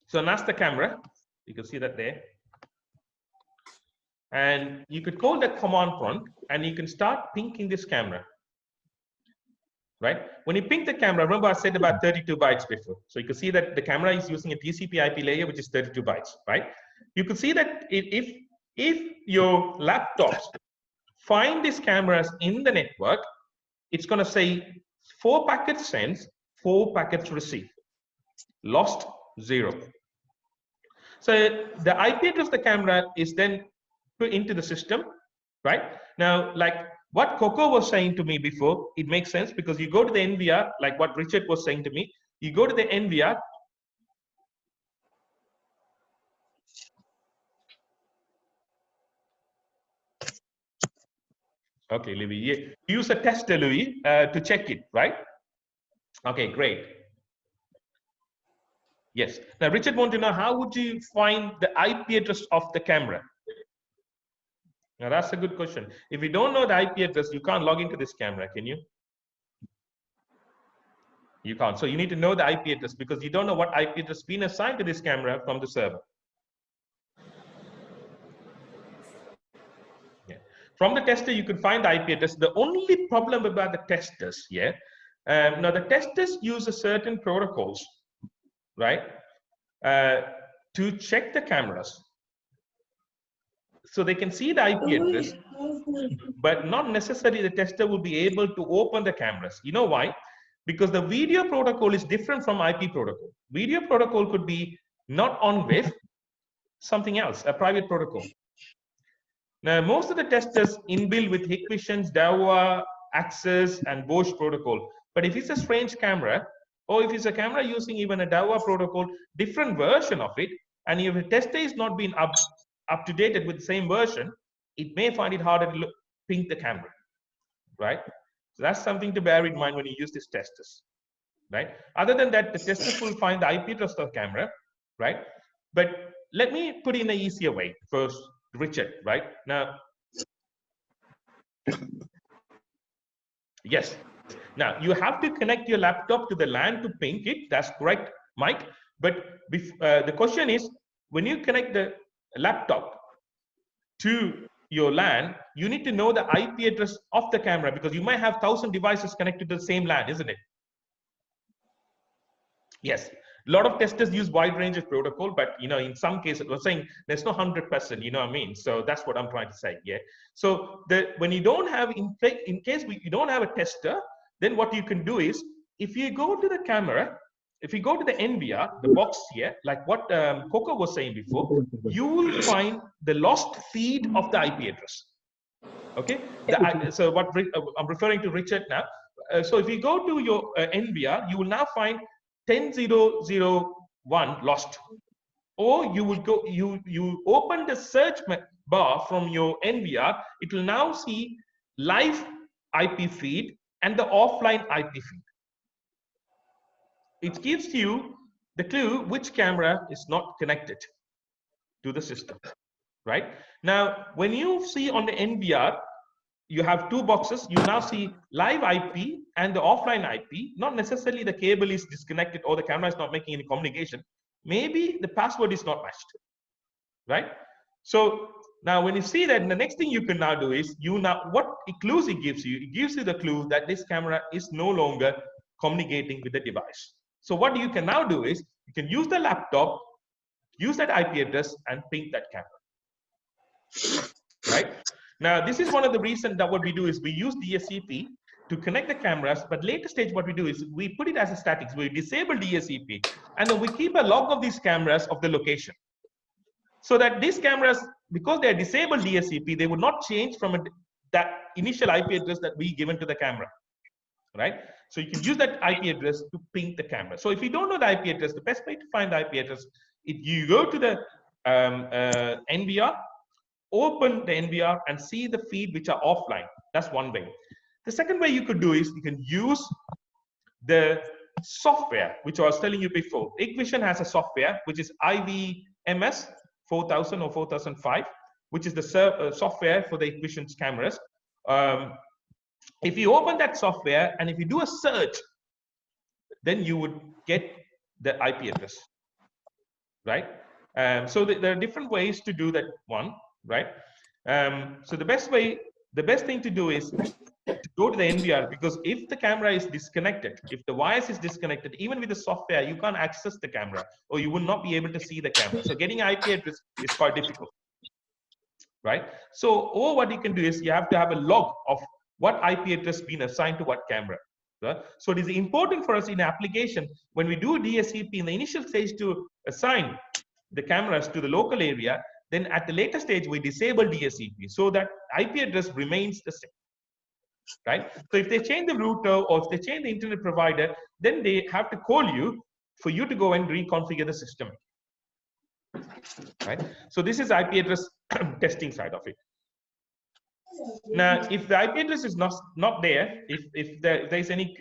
So that's the camera. You can see that there. And you could call that command prompt and you can start pinking this camera. Right? When you ping the camera, remember I said about 32 bytes before. So you can see that the camera is using a TCP IP layer, which is 32 bytes, right? You can see that if your laptops find these cameras in the network, it's going to say 4 packets sent, 4 packets received, lost 0. So the IP address of the camera is then put into the system, right? Now, like what Coco was saying to me before, it makes sense because you go to the NVR, like what Richard was saying to me, you go to the NVR. Okay, Louis, yeah. Use a tester, Louis, to check it, right? Okay, great. Yes. Now, Richard wants to know, how would you find the IP address of the camera? Now, that's a good question. If you don't know the IP address, you can't log into this camera, can you? You can't. So you need to know the IP address because you don't know what IP address has been assigned to this camera from the server. Yeah. From the tester, you can find the IP address. The only problem about the testers, yeah, now the testers use a certain protocols, right, to check the cameras. So they can see the IP address, but not necessarily the tester will be able to open the cameras. You know why? Because the video protocol is different from IP protocol. Video protocol could be not on wave, something else, a private protocol. Now, most of the testers inbuilt with Hikvision's Dawa, Access, and Bosch protocol. But if it's a strange camera, or if it's a camera using even a Dawa protocol, different version of it, and if a tester is not being up to date with the same version, it may find it harder to ping the camera, right? So that's something to bear in mind when you use these testers, right? Other than that, the testers will find the IP address of the camera, right? But let me put it in an easier way first, Richard, right? Now, yes. Now, you have to connect your laptop to the LAN to ping it. That's correct, Mike. But the question is, when you connect the laptop to your LAN, you need to know the IP address of the camera because you might have 1,000 devices connected to the same LAN, isn't it? Yes. A lot of testers use wide range of protocol, but you know, in some cases, we're saying there's no 100%. You know what I mean? So that's what I'm trying to say. Yeah. So when you don't have, in case you don't have a tester, then what you can do is, if you go to the camera, if you go to the NVR, the box here, like what Coco was saying before, you will find the lost feed of the IP address. Okay. So what I'm referring to Richard now. So if you go to your NVR, you will now find 10.0.0.1 lost, or you will go, you open the search bar from your NVR, it will now see live IP feed and the offline IP feed. It gives you the clue which camera is not connected to the system, right? Now, when you see on the NVR, you have 2 boxes. You now see live IP and the offline IP. Not necessarily the cable is disconnected or the camera is not making any communication. Maybe the password is not matched, right? So now when you see that, the next thing you can now do is, what clues it gives you the clue that this camera is no longer communicating with the device. So what you can now do is, you can use the laptop, use that IP address and ping that camera, right? Now, this is one of the reasons that what we do is we use DSCP to connect the cameras, but later stage what we do is we put it as a static. We disable DSCP, and then we keep a log of these cameras of the location. So that these cameras, because they are disabled DSCP, they would not change from that initial IP address that we given to the camera, right? So you can use that IP address to ping the camera. So if you don't know the IP address, the best way to find the IP address, you go to the NVR, open the NVR and see the feed which are offline. That's one way. The second way you could do is you can use the software, which I was telling you before. Hikvision has a software, which is IVMS 4000 or 4005, which is the software for the Hikvision's cameras. If you open that software and if you do a search, then you would get the IP address, right? So there are different ways to do that one, right? So the best thing to do is to go to the NVR, because if the camera is disconnected, if the wires is disconnected, even with the software, you can't access the camera or you will not be able to see the camera. So getting IP address is quite difficult, right? So, or what you can do is you have to have a log of what IP address been assigned to what camera. Right? So it is important for us in application when we do DSCP in the initial stage to assign the cameras to the local area, then at the later stage we disable DSCP so that IP address remains the same. Right? So if they change the router or if they change the internet provider, then they have to call you for you to go and reconfigure the system. Right? So this is IP address testing side of it. Now, if the IP address is not there, if there's any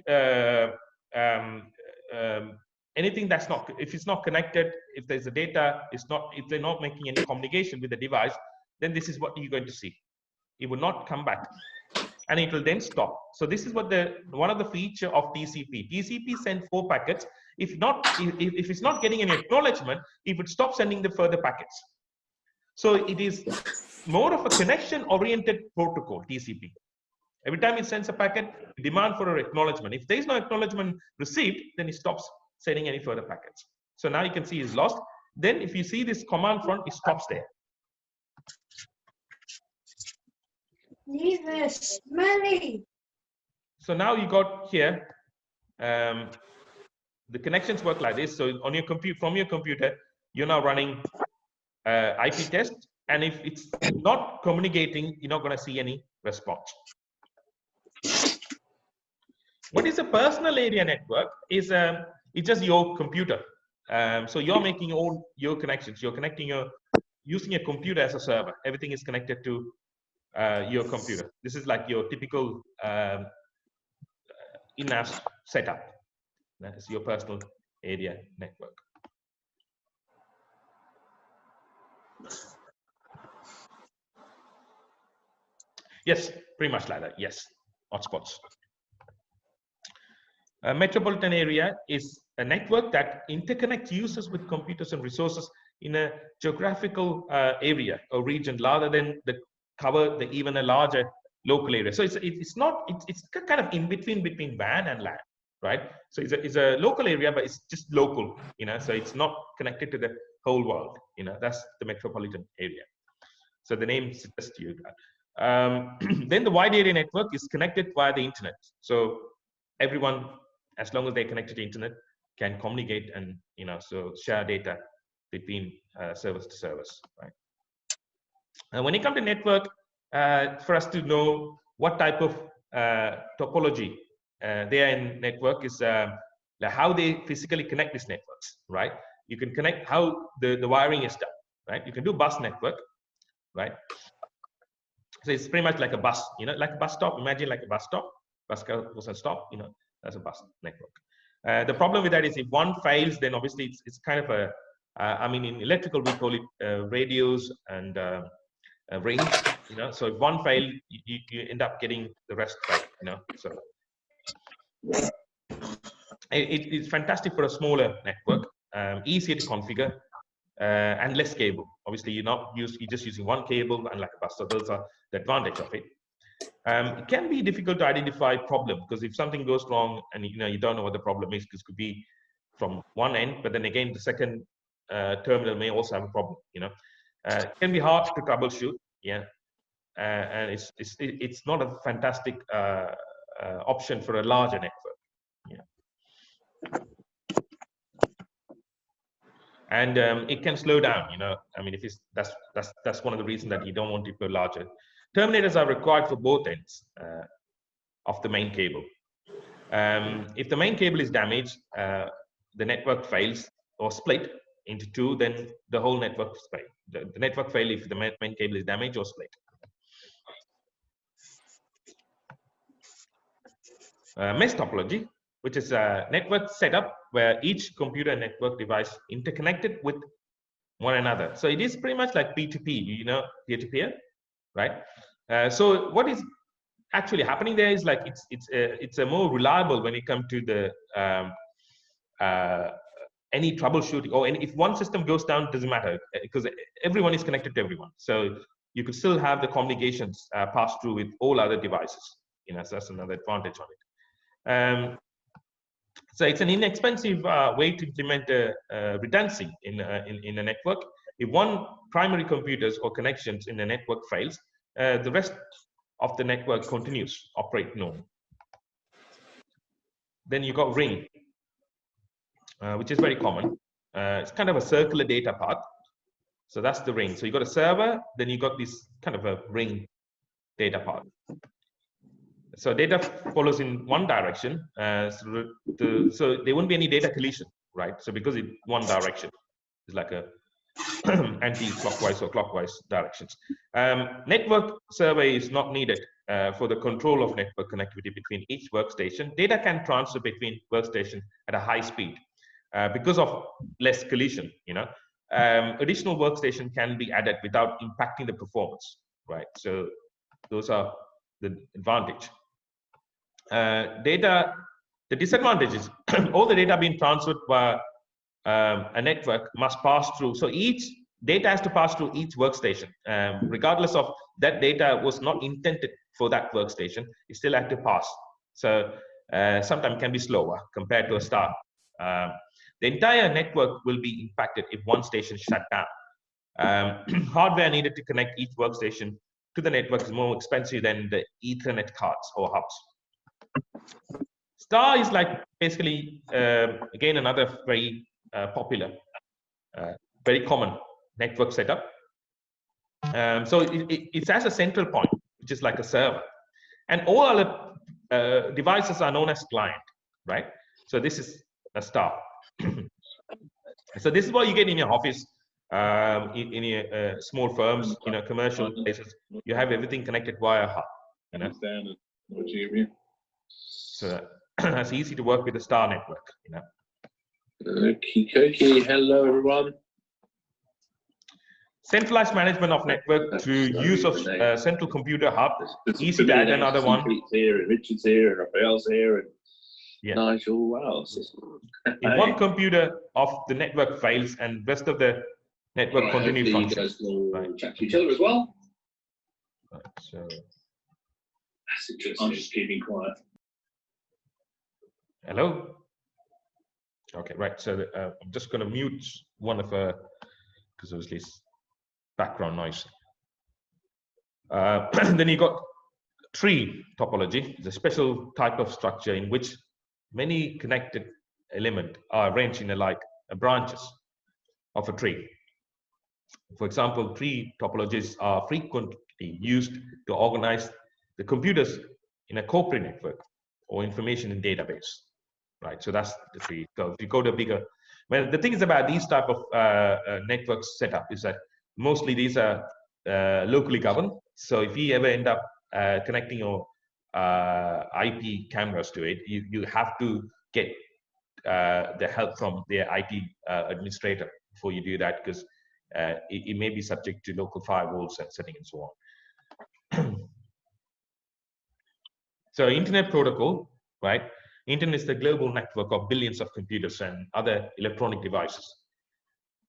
anything that's not, if it's not connected, if there's a data, if they're not making any communication with the device, then this is what you're going to see. It will not come back, and it will then stop. So this is what one of the feature of TCP. TCP send 4 packets. If it's not getting any acknowledgement, it would stop sending the further packets. So it is more of a connection-oriented protocol, TCP. Every time it sends a packet, demand for an acknowledgement. If there is no acknowledgement received, then it stops sending any further packets. So now you can see it's lost. Then if you see this command front, it stops there. So now you got here, the connections work like this. So on your from your computer, you're now running IP test, and if it's not communicating, you're not going to see any response. What is a personal area network? It's just your computer. So you're making your connections. You're connecting using your computer as a server. Everything is connected to your computer. This is like your typical in-house setup. That is your personal area network. Yes, pretty much like that. Yes, hotspots. A metropolitan area is a network that interconnects users with computers and resources in a geographical area or region, rather than cover even a larger local area. So it's kind of in between WAN and LAN, right? So it's a local area, but it's just local, so it's not connected to the whole world. That's the metropolitan area. So the name suggests to you that. Then the wide area network is connected via the internet. So everyone, as long as they're connected to internet, can communicate and so share data between service to service, right? And when it comes to network, for us to know what type of topology they are in network is like how they physically connect these networks, right? You can connect how the wiring is done, right? You can do bus network, right? So it's pretty much like a bus, like a bus stop. Imagine like a bus stop. Bus goes and stop, that's a bus network. The problem with that is if one fails, then obviously it's kind of a, I mean, in electrical we call it radios and rings, So if one fails, you end up getting the rest right, So it's fantastic for a smaller network, easier to configure, and less cable. Obviously, you're just using one cable, unlike a bus. So those are the advantage of it. It can be difficult to identify problem, because if something goes wrong and you don't know what the problem is, because it could be from one end, but then again the second terminal may also have a problem. It can be hard to troubleshoot, and it's not a fantastic option for a larger network. Yeah. And it can slow down, I mean, if it's that's one of the reasons that you don't want it to go larger. Terminators are required for both ends of the main cable. If the main cable is damaged, the network fails or split into two, then the whole network fails. The network fail if the main cable is damaged or split. Mesh topology, which is a network setup where each computer and network device interconnected with one another. So it is pretty much like P2P, peer-to-peer, right? So what is actually happening there is like it's a more reliable when it comes to the any troubleshooting, or if one system goes down, it doesn't matter because everyone is connected to everyone. So you could still have the communications pass through with all other devices. So that's another advantage on it. So it's an inexpensive way to implement redundancy in a network. If one primary computers or connections in the network fails, the rest of the network continues operate normal. Then you got ring, which is very common. It's kind of a circular data path. So that's the ring. So you got a server, then you got this kind of a ring data path. So data follows in one direction. So there won't be any data collision, right? So because it's one direction, it's like a anti-clockwise or clockwise directions. Network survey is not needed for the control of network connectivity between each workstation. Data can transfer between workstations at a high speed because of less collision. Additional workstation can be added without impacting the performance, right? So those are the advantage. The disadvantage is all the data being transferred via a network must pass through. So each data has to pass through each workstation, regardless of that data was not intended for that workstation. It still had to pass. So sometimes can be slower compared to a star. The entire network will be impacted if one station is shut down. Hardware needed to connect each workstation to the network is more expensive than the Ethernet cards or hubs. Star is like basically, again, another very popular, very common network setup. So it has a central point, which is like a server. And all other devices are known as client, right? So this is a star. So this is what you get in your office, in your small firms, commercial places. You have everything connected via hub. So it's easy to work with the star network. Okie hello everyone. Centralized management of network through use of central computer hub. Easy to add another one. Pete's here, and Richard's here, and Raphael's here, and yeah. Nigel. Wow. If one computer of the network fails and rest of the network continue functions, right. Chat to each other as well. Right, so that's interesting. I'm just keeping quiet. Hello. Okay, right. So I'm just going to mute one of because obviously it's background noise. Then you got tree topology. It's a special type of structure in which many connected elements are arranged in branches of a tree. For example, tree topologies are frequently used to organize the computers in a corporate network or information in database. Right, so that's the tree. So if you go to a bigger, well, the thing is about these type of network setup is that mostly these are locally governed. So if you ever end up connecting your IP cameras to it, you have to get the help from the IP administrator before you do that, because it may be subject to local firewalls and setting and so on. So Internet protocol, right? Internet is the global network of billions of computers and other electronic devices.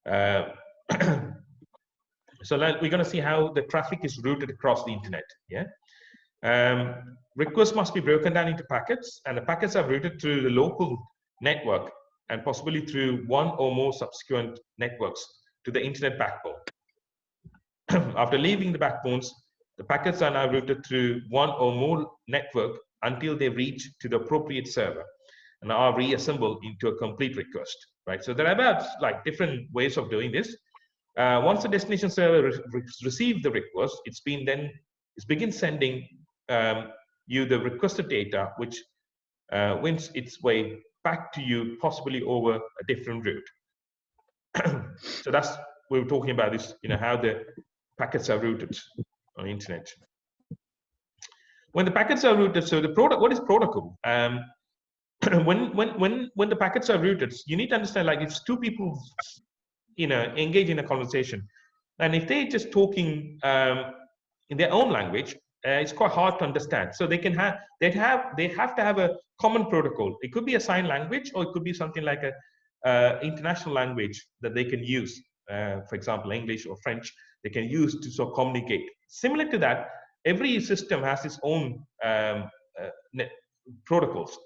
So we're going to see how the traffic is routed across the internet. Yeah. Requests must be broken down into packets, and the packets are routed through the local network and possibly through one or more subsequent networks to the internet backbone. After leaving the backbones, the packets are now routed through one or more network until they reach to the appropriate server and are reassembled into a complete request, right? So there are about like different ways of doing this. Once the destination server receives the request, it begins sending you the requested data, which wins its way back to you, possibly over a different route. So that's we were talking about this, how the packets are routed on the internet. When the packets are routed, so what is protocol? When the packets are routed, you need to understand, like, it's two people, engage in a conversation, and if they're just talking in their own language, it's quite hard to understand. So they have to have a common protocol. It could be a sign language, or it could be something like a international language that they can use. For example, English or French, they can use to sort of communicate. Similar to that, every system has its own protocols.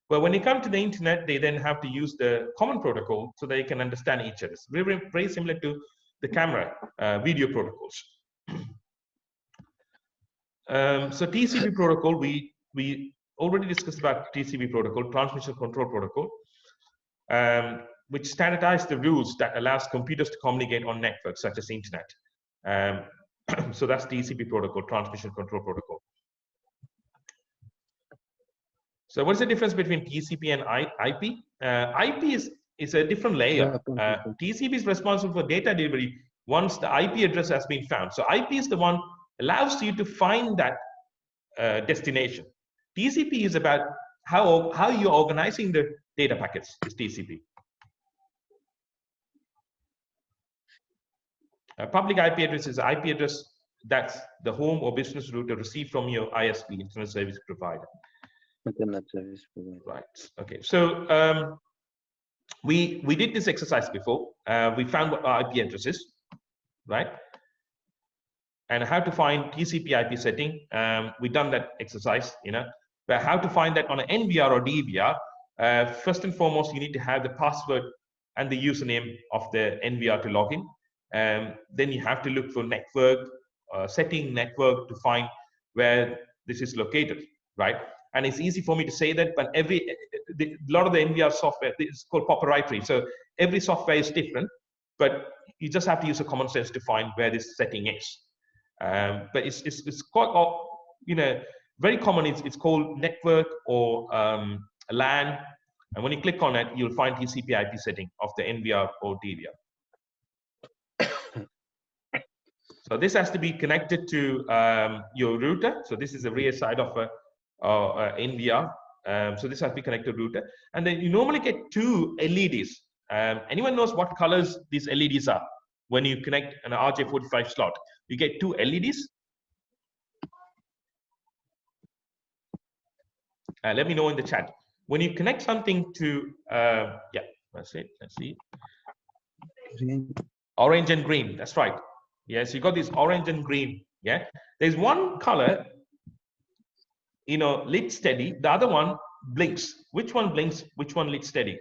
But when you come to the internet, they then have to use the common protocol so they can understand each other. It's very, very similar to the camera video protocols. So TCP protocol, we already discussed about TCP protocol, transmission control protocol, which standardizes the rules that allows computers to communicate on networks such as internet. So that's TCP protocol, transmission control protocol. So what's the difference between TCP and IP? IP is a different layer. TCP is responsible for data delivery once the IP address has been found. So IP is the one allows you to find that destination. TCP is about how you're organizing the data packets, is TCP. A public IP address is an IP address that's the home or business router received from your ISP, internet service provider. Internet service provider. Right. Okay. So we did this exercise before. We found what our IP address is, right? And how to find TCP IP setting. We've done that exercise, but how to find that on an NVR or DVR. First and foremost, you need to have the password and the username of the NVR to log in. Then you have to look for network, setting network to find where this is located, right? And it's easy for me to say that, but a lot of the NVR software is called proprietary. So every software is different, but you just have to use a common sense to find where this setting is. But it's quite, very common. It's called network or LAN. And when you click on it, you'll find TCP IP setting of the NVR or DVR. So this has to be connected to your router. So this is the rear side of a NVR. So this has to be connected to router. And then you normally get two LEDs. Anyone knows what colors these LEDs are? When you connect an RJ45 slot, you get two LEDs. Let me know in the chat. When you connect something to, yeah, that's it. Let's see. Green. Orange and green. That's right. Yes, you got this orange and green. Yeah, there's one color, lit steady. The other one blinks. Which one blinks? Which one lit steady?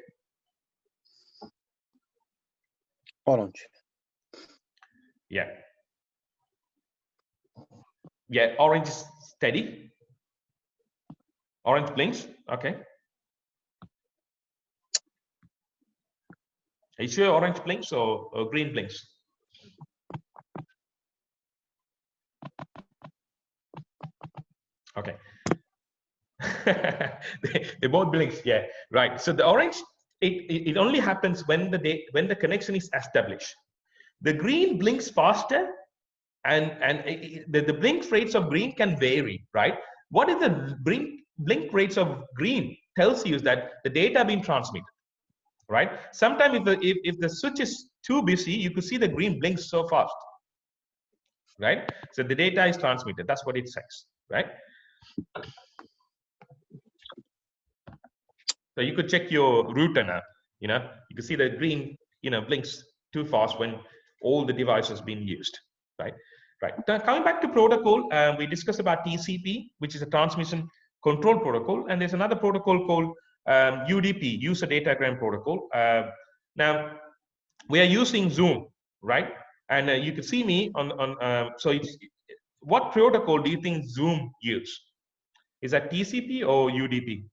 Orange. Yeah. Yeah, orange is steady. Orange blinks. Okay. Are you sure orange blinks or green blinks? Okay. they both blinks. Yeah, right. So the orange, it only happens when the connection is established. The green blinks faster, and the blink rates of green can vary, right? What is the blink rates of green tells you is that the data being transmitted, right? Sometimes if the switch is too busy, you could see the green blinks so fast, right? So the data is transmitted. That's what it says, right? So you could check your router now. You can see the green, blinks too fast when all the devices being used, right? Right. Now, coming back to protocol, we discussed about TCP, which is a transmission control protocol, and there's another protocol called UDP, User Datagram Protocol. Now, we are using Zoom, right? And you can see me on. So, what protocol do you think Zoom use? Is that TCP or UDP?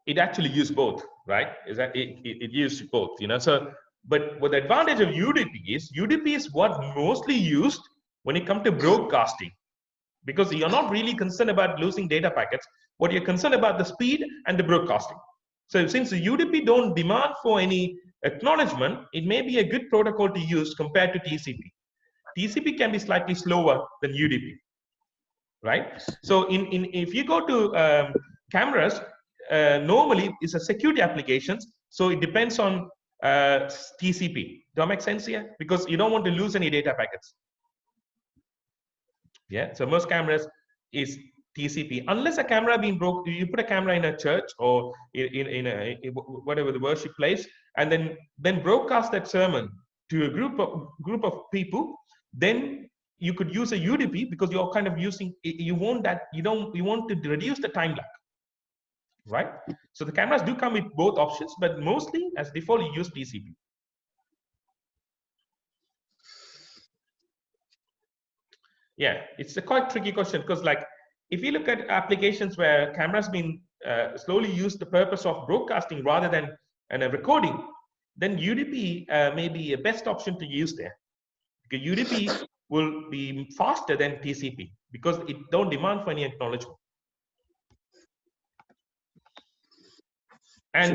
It actually used both, right? Is that it used both, you know? So, but what the advantage of UDP is what mostly used when it comes to broadcasting, because you're not really concerned about losing data packets. What you're concerned about the speed and the broadcasting. So since the UDP don't demand for any acknowledgement, it may be a good protocol to use compared to TCP. TCP can be slightly slower than UDP, right? So if you go to cameras, normally it's a security applications, so it depends on TCP. Does that make sense here? Because you don't want to lose any data packets. Yeah, so most cameras is TCP, unless a camera being broke. You put a camera in a church or in whatever the worship place, and then broadcast that sermon to a group of people. Then you could use a UDP, because you're kind of using, you want to reduce the time lag, right? So the cameras do come with both options, but mostly as default you use TCP. Yeah, it's a quite tricky question, because like if you look at applications where cameras been slowly used the purpose of broadcasting rather than a recording, then UDP may be a best option to use there, because UDP will be faster than TCP because it don't demand for any acknowledgement. And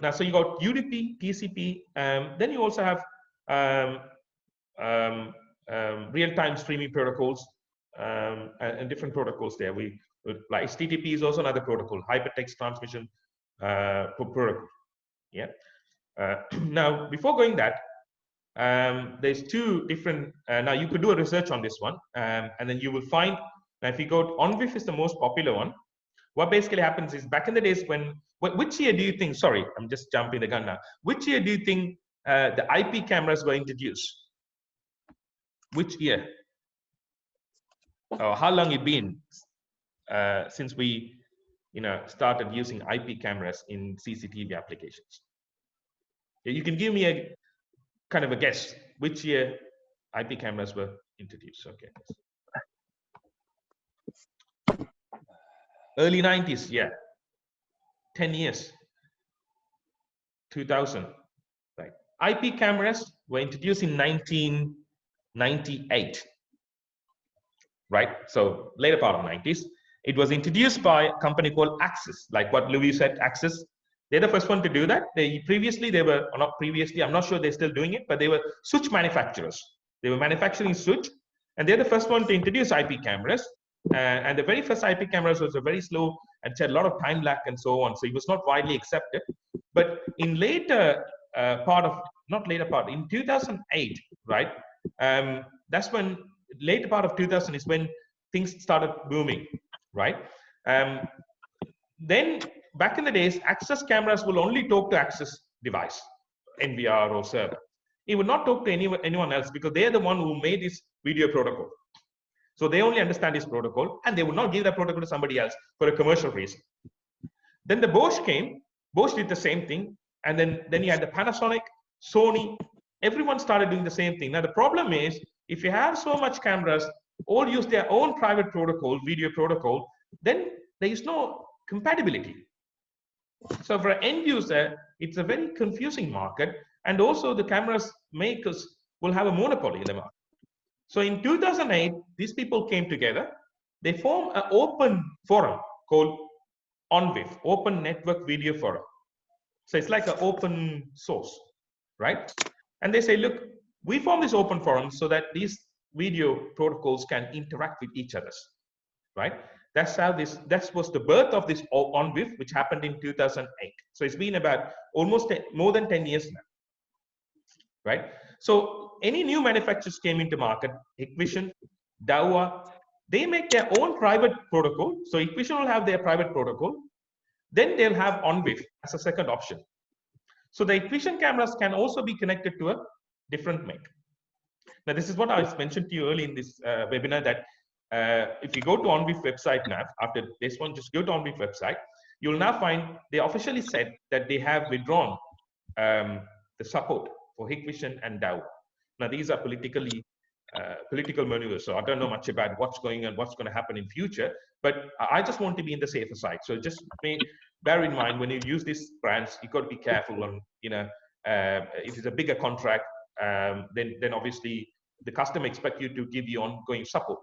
now, so you got UDP, TCP, then you also have real-time streaming protocols and different protocols there. Like HTTP is also another protocol, hypertext transmission protocol. Yeah. Now, before going that, there's two different. Now you could do a research on this one, and then you will find. Now, if you go, OnVIF is the most popular one. What basically happens is, back in the days when, which year do you think? Sorry, I'm just jumping the gun now. Which year do you think the IP cameras were introduced? Which year? Or how long it been since we, started using IP cameras in CCTV applications? You can give me a kind of a guess which year IP cameras were introduced. Okay. Early 90s, yeah. 10 years. 2000, right? IP cameras were introduced in 1998, right? So later part of 90s. It was introduced by a company called Axis, like what Louis said, Axis. They're the first one to do that. They were, or not previously, I'm not sure they're still doing it, but they were switch manufacturers. They were manufacturing switch, and they're the first one to introduce IP cameras. And the very first IP cameras was a very slow and had a lot of time lag and so on. So it was not widely accepted. But in later in 2008, right? That's when, later part of 2000 is when things started booming, right? Then back in the days, access cameras will only talk to access device, NVR or server. It would not talk to anyone else, because they're the one who made this video protocol. So they only understand this protocol, and they would not give that protocol to somebody else for a commercial reason. Then the Bosch came. Bosch did the same thing, and then you had the Panasonic, Sony. Everyone started doing the same thing. Now the problem is, if you have so much cameras all use their own private protocol, video protocol, then there is no compatibility. So for an end user, it's a very confusing market, and also the cameras makers will have a monopoly in the market. So in 2008, these people came together. They formed an open forum called OnVIF, Open Network Video Forum. So it's like an open source, right? And they say, look, we form this open forum so that these video protocols can interact with each other, right? That was the birth of this OnVIF, which happened in 2008. So it's been about almost more than 10 years now, right? So any new manufacturers came into market, Hikvision, Dawa, they make their own private protocol. So Hikvision will have their private protocol. Then they'll have OnVIF as a second option. So the Hikvision cameras can also be connected to a different make. Now, this is what I mentioned to you early in this webinar, that if you go to OnVIF website now, after this one, just go to OnVIF website. you'll now find they officially said that they have withdrawn the support for Hikvision and Dawa. Now, these are political maneuvers, so I don't know much about what's going on, what's going to happen in future, but I just want to be in the safer side. So just bear in mind when you use these brands, you got to be careful on, if it's a bigger contract, then obviously the customer expect you to give you ongoing support,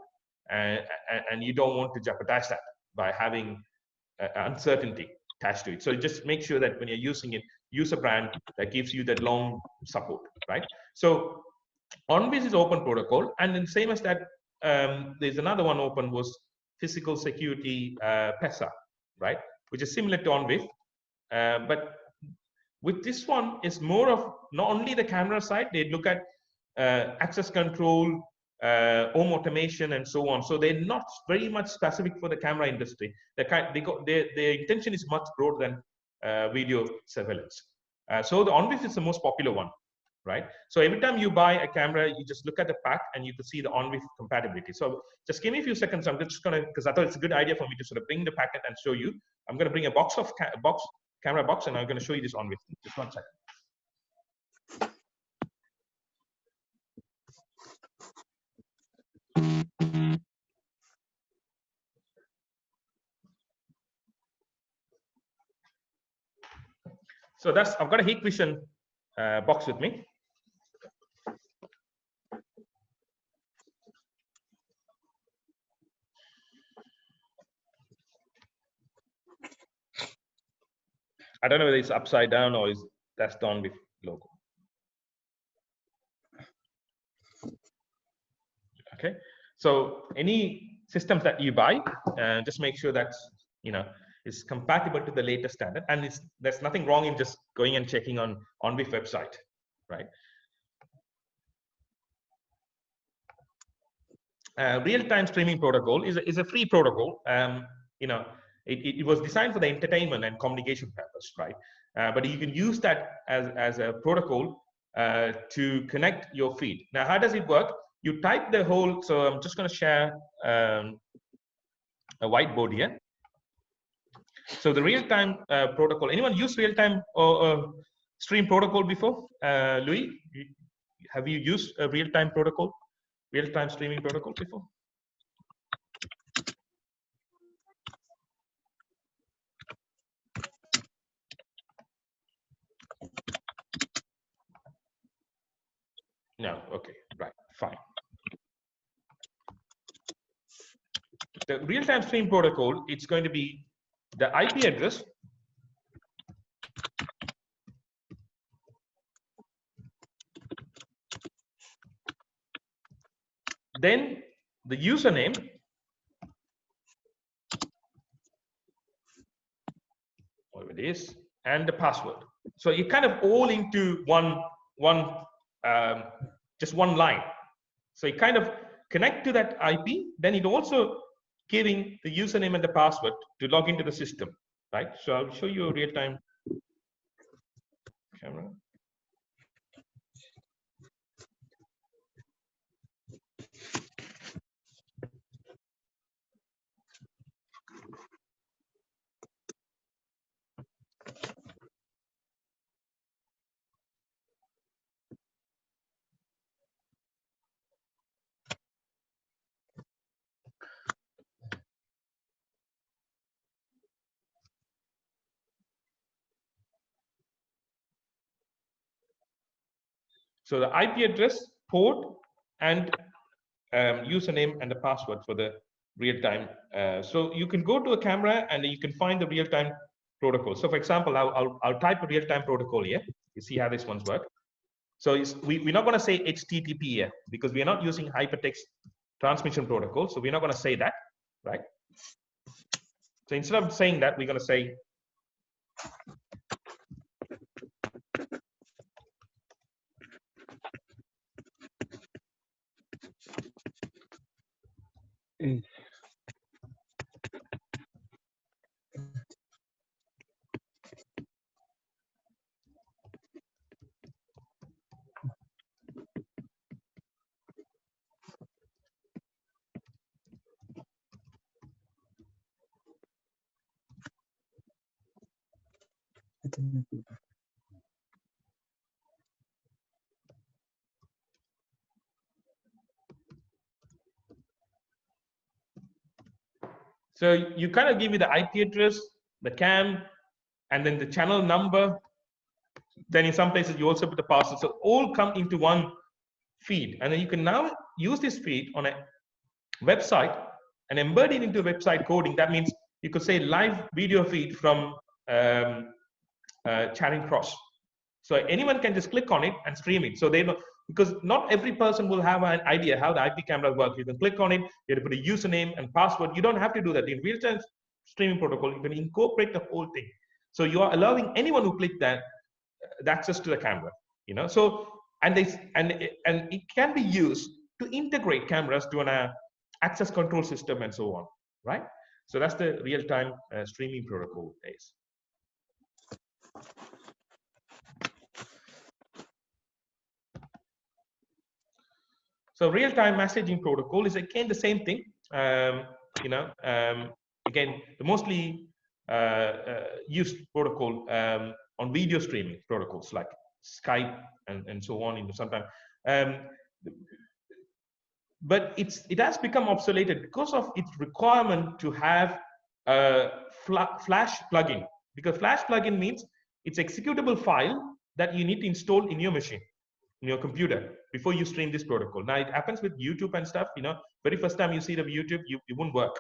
and you don't want to jeopardize that by having uncertainty attached to it. So just make sure that when you're using it, use a brand that gives you that long support, right? So OnBase is open protocol, and then same as that, there's another one open was physical security PESA, right? Which is similar to OnBase, but with this one, it's more of not only the camera side, they look at access control, home automation, and so on. So they're not very much specific for the camera industry. Their intention is much broader than video surveillance. So the OnBase is the most popular one, right? So every time you buy a camera, you just look at the pack and you can see the OnBase compatibility. So just give me a few seconds. I'm just gonna, because I thought it's a good idea for me to sort of bring the packet and show you. I'm gonna bring a camera box, and I'm gonna show you this OnBase. Just 1 second. So I've got a Hikvision box with me. I don't know whether it's upside down or that's the OnBase logo. Okay, so any systems that you buy, just make sure that's is compatible to the latest standard, and there's nothing wrong in just going and checking on OnBase website, right? Real-time streaming protocol is a free protocol. It was designed for the entertainment and communication purpose, right? But you can use that as a protocol to connect your feed. Now, how does it work? You type the whole, so I'm just going to share a whiteboard here. So the real-time protocol, anyone use real-time stream protocol before? Louis, have you used a real-time protocol, real-time streaming protocol before? No, okay, right, fine. The real-time stream protocol, it's going to be the IP address, then the username, whatever it is, and the password. So you kind of all into just one line. So you kind of connect to that IP, then it also giving the username and the password to log into the system, right? So I'll show you a real-time camera. So the IP address, port, and username and the password for the real-time. So you can go to a camera and you can find the real-time protocol. So for example, I'll type a real-time protocol here. You see how this one's work. So we're not going to say HTTP here because we are not using hypertext transmission protocol. So we're not going to say that, right? So instead of saying that, we're going to say So you kind of give me the IP address, the CAM, and then the channel number. Then in some places you also put the password. So all come into one feed, and then you can now use this feed on a website and embed it into website coding. That means you could say live video feed from Charing Cross. So anyone can just click on it and stream it. So they know, because not every person will have an idea how the IP camera works. You can click on it, you have to put a username and password. You don't have to do that. In real-time streaming protocol, you can incorporate the whole thing. So you are allowing anyone who click that the access to the camera. You know, so and it can be used to integrate cameras to an access control system and so on, right? So that's the real-time streaming protocol days. So real-time messaging protocol is again the same thing. You know, again, the mostly used protocol on video streaming protocols like Skype and so on. You know, sometimes, but it has become obsoleted because of its requirement to have a Flash plugin. Because Flash plugin means it's executable file that you need to install in your machine, in your computer, before you stream this protocol. Now it happens with YouTube and stuff. You know, very first time you see the YouTube, it won't work.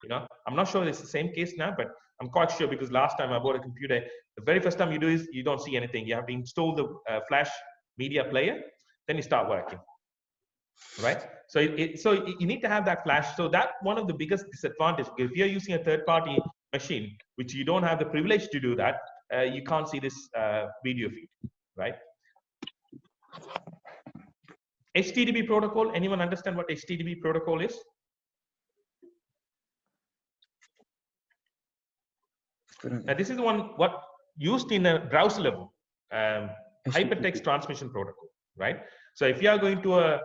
You know, I'm not sure it's the same case now, but I'm quite sure because last time I bought a computer, the very first time you do is you don't see anything. You have to install the Flash media player, then you start working, right? So you need to have that Flash. So that one of the biggest disadvantages, if you're using a third-party machine, which you don't have the privilege to do that, you can't see this video feed, right? HTTP protocol. Anyone understand what HTTP protocol is? Now this is the one what used in a browser level hypertext transmission protocol, right? So if you are going to a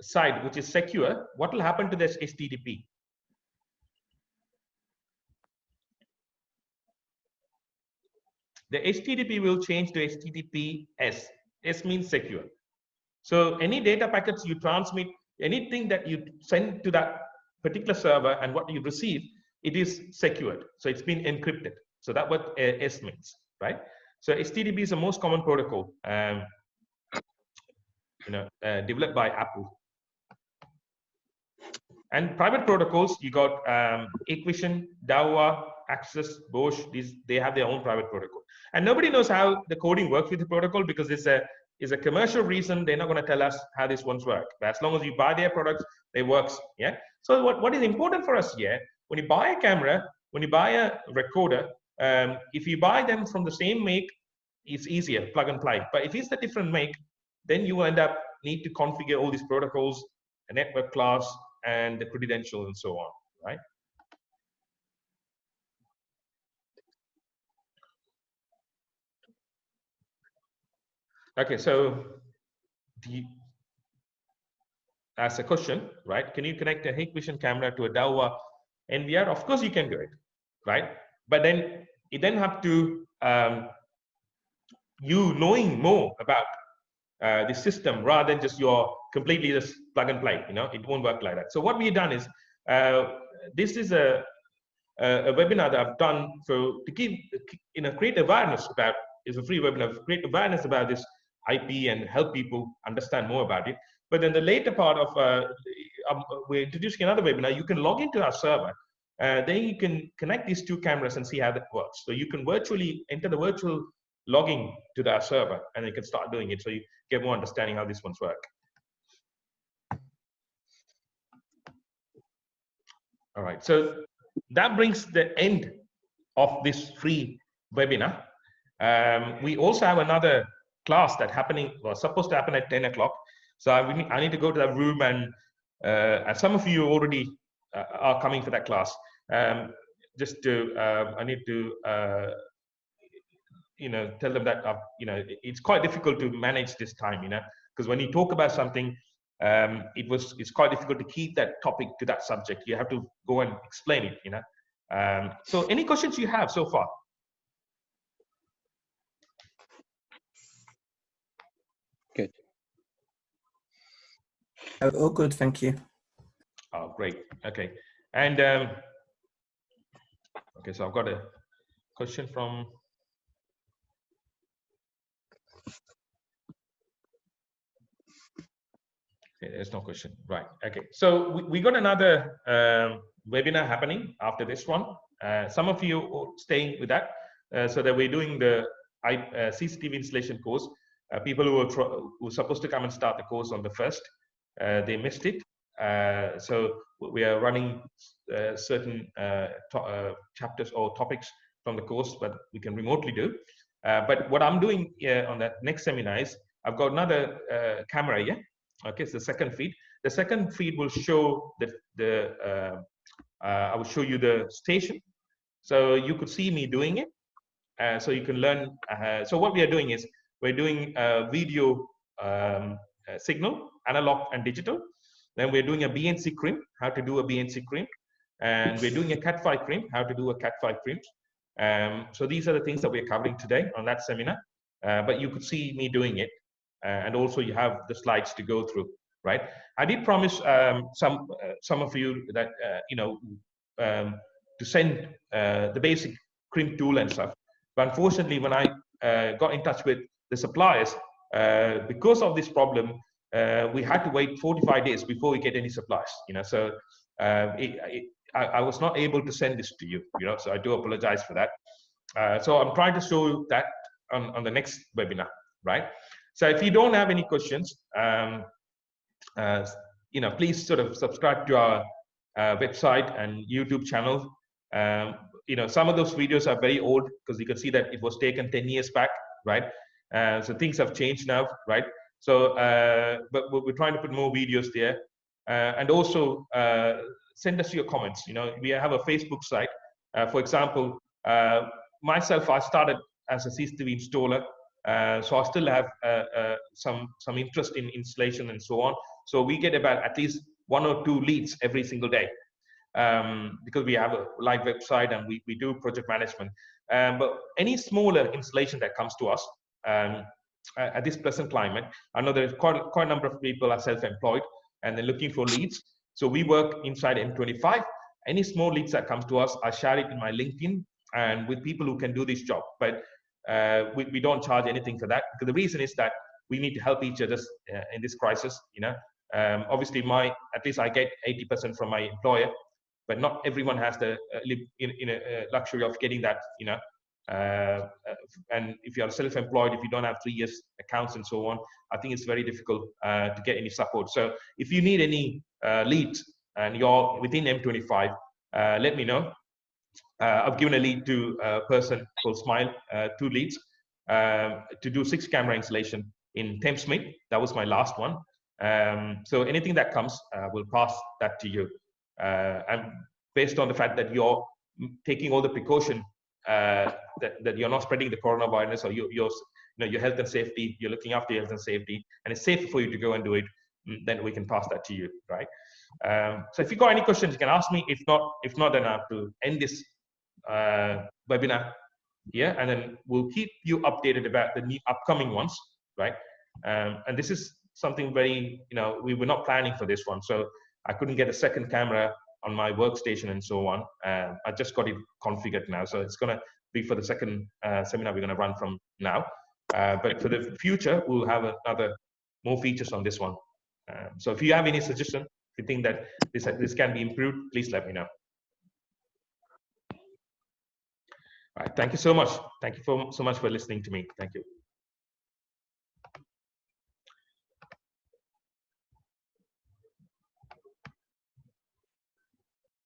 site which is secure, what will happen to this HTTP? The HTTP will change to HTTPS. S means secure. So any data packets you transmit, anything that you send to that particular server and what you receive, it is secured. So it's been encrypted. So that's what S means, right? So HTTP is the most common protocol, developed by Apple. And private protocols, you got Hikvision, Dawa, Access, Bosch. They have their own private protocol. And nobody knows how the coding works with the protocol because it's a commercial reason. They're not going to tell us how these ones work. But as long as you buy their products, it works. Yeah. So what is important for us here, when you buy a camera, when you buy a recorder, if you buy them from the same make, it's easier, plug and play. But if it's a different make, then you end up need to configure all these protocols, a network class, and the credentials and so on, right? Okay, so as a question, right? Can you connect a Hikvision camera to a Dawa NVR? Of course you can do it, right? But then you then have to you knowing more about the system rather than just your completely just plug and play. You know, it won't work like that. So what we've done is this is a webinar that I've done to give create awareness about. It's a free webinar, create awareness about this IP and help people understand more about it. But then the later part of we're introducing another webinar. You can log into our server. Then you can connect these two cameras and see how that works. So you can virtually enter the virtual logging to our server, and you can start doing it. So you get more understanding how these ones work. All right. So that brings the end of this free webinar. We also have another class that was supposed to happen at 10 o'clock. So I need to go to that room, and some of you already are coming for that class. I need to tell them that it's quite difficult to manage this time, because when you talk about something, it's quite difficult to keep that topic to that subject. You have to go and explain it, So any questions you have so far? All good, thank you. Oh, great. Okay. And okay, so I've got a question from. Okay, there's no question. Right. Okay. So we got another webinar happening after this one. Some of you are staying with that, so that we're doing the CCTV installation course. People who were supposed to come and start the course on the 1st, they missed it. So we are running certain chapters or topics from the course, but we can remotely do. But what I'm doing on the next seminar is I've got another camera here. Okay, it's the second feed. The second feed will show I will show you the station, so you could see me doing it. So you can learn. So what we are doing is we're doing video signal, analog and digital. Then we're doing a BNC crimp, how to do a BNC crimp, and we're doing a Cat5 crimp, how to do a Cat5 crimp. So these are the things that we're covering today on that seminar. But you could see me doing it. And also you have the slides to go through, right? I did promise some of you that to send the basic crimp tool and stuff. But unfortunately, when I got in touch with the suppliers, because of this problem, we had to wait 45 days before we get any supplies. So I was not able to send this to you. So I do apologize for that. So I'm trying to show you that on the next webinar, right? So if you don't have any questions, please sort of subscribe to our website and YouTube channel. Some of those videos are very old because you can see that it was taken 10 years back, right? So things have changed now, right? So, but we're trying to put more videos there, and also send us your comments. We have a Facebook site. For example, myself, I started as a CCTV installer. So I still have some interest in installation and so on. So we get about at least 1 or 2 leads every single day, because we have a live website and we do project management. But any smaller installation that comes to us at this present climate, I know there's quite a number of people are self-employed and they're looking for leads. So we work inside M25. Any small leads that comes to us, I share it in my LinkedIn and with people who can do this job. But we don't charge anything for that, because the reason is that we need to help each other in this crisis. Obviously at least I get 80% from my employer, but not everyone has the luxury of getting that. And if you are self-employed, if you don't have 3 years accounts and so on, I think it's very difficult to get any support. So if you need any leads and you're within M25, let me know. I've given a lead to a person called Smile, 2 leads to do 6 camera installation in Thamesmead. That was my last one. So anything that comes, we'll pass that to you. And based on the fact that you're taking all the precaution, that you're not spreading the coronavirus, or your health and safety, you're looking after your health and safety, and it's safe for you to go and do it, then we can pass that to you, right? So if you got any questions, you can ask me. If not, then I have to end this webinar here, and then we'll keep you updated about the new upcoming ones, right? And this is something very, we were not planning for this one, so I couldn't get a second camera on my workstation and so on. I just got it configured now, so it's going to be for the second seminar we're going to run from now. But for the future, we'll have more features on this one. So if you have any suggestion, if you think that this can be improved, please let me know. All right, thank you so much. Thank you so much for listening to me. Thank you.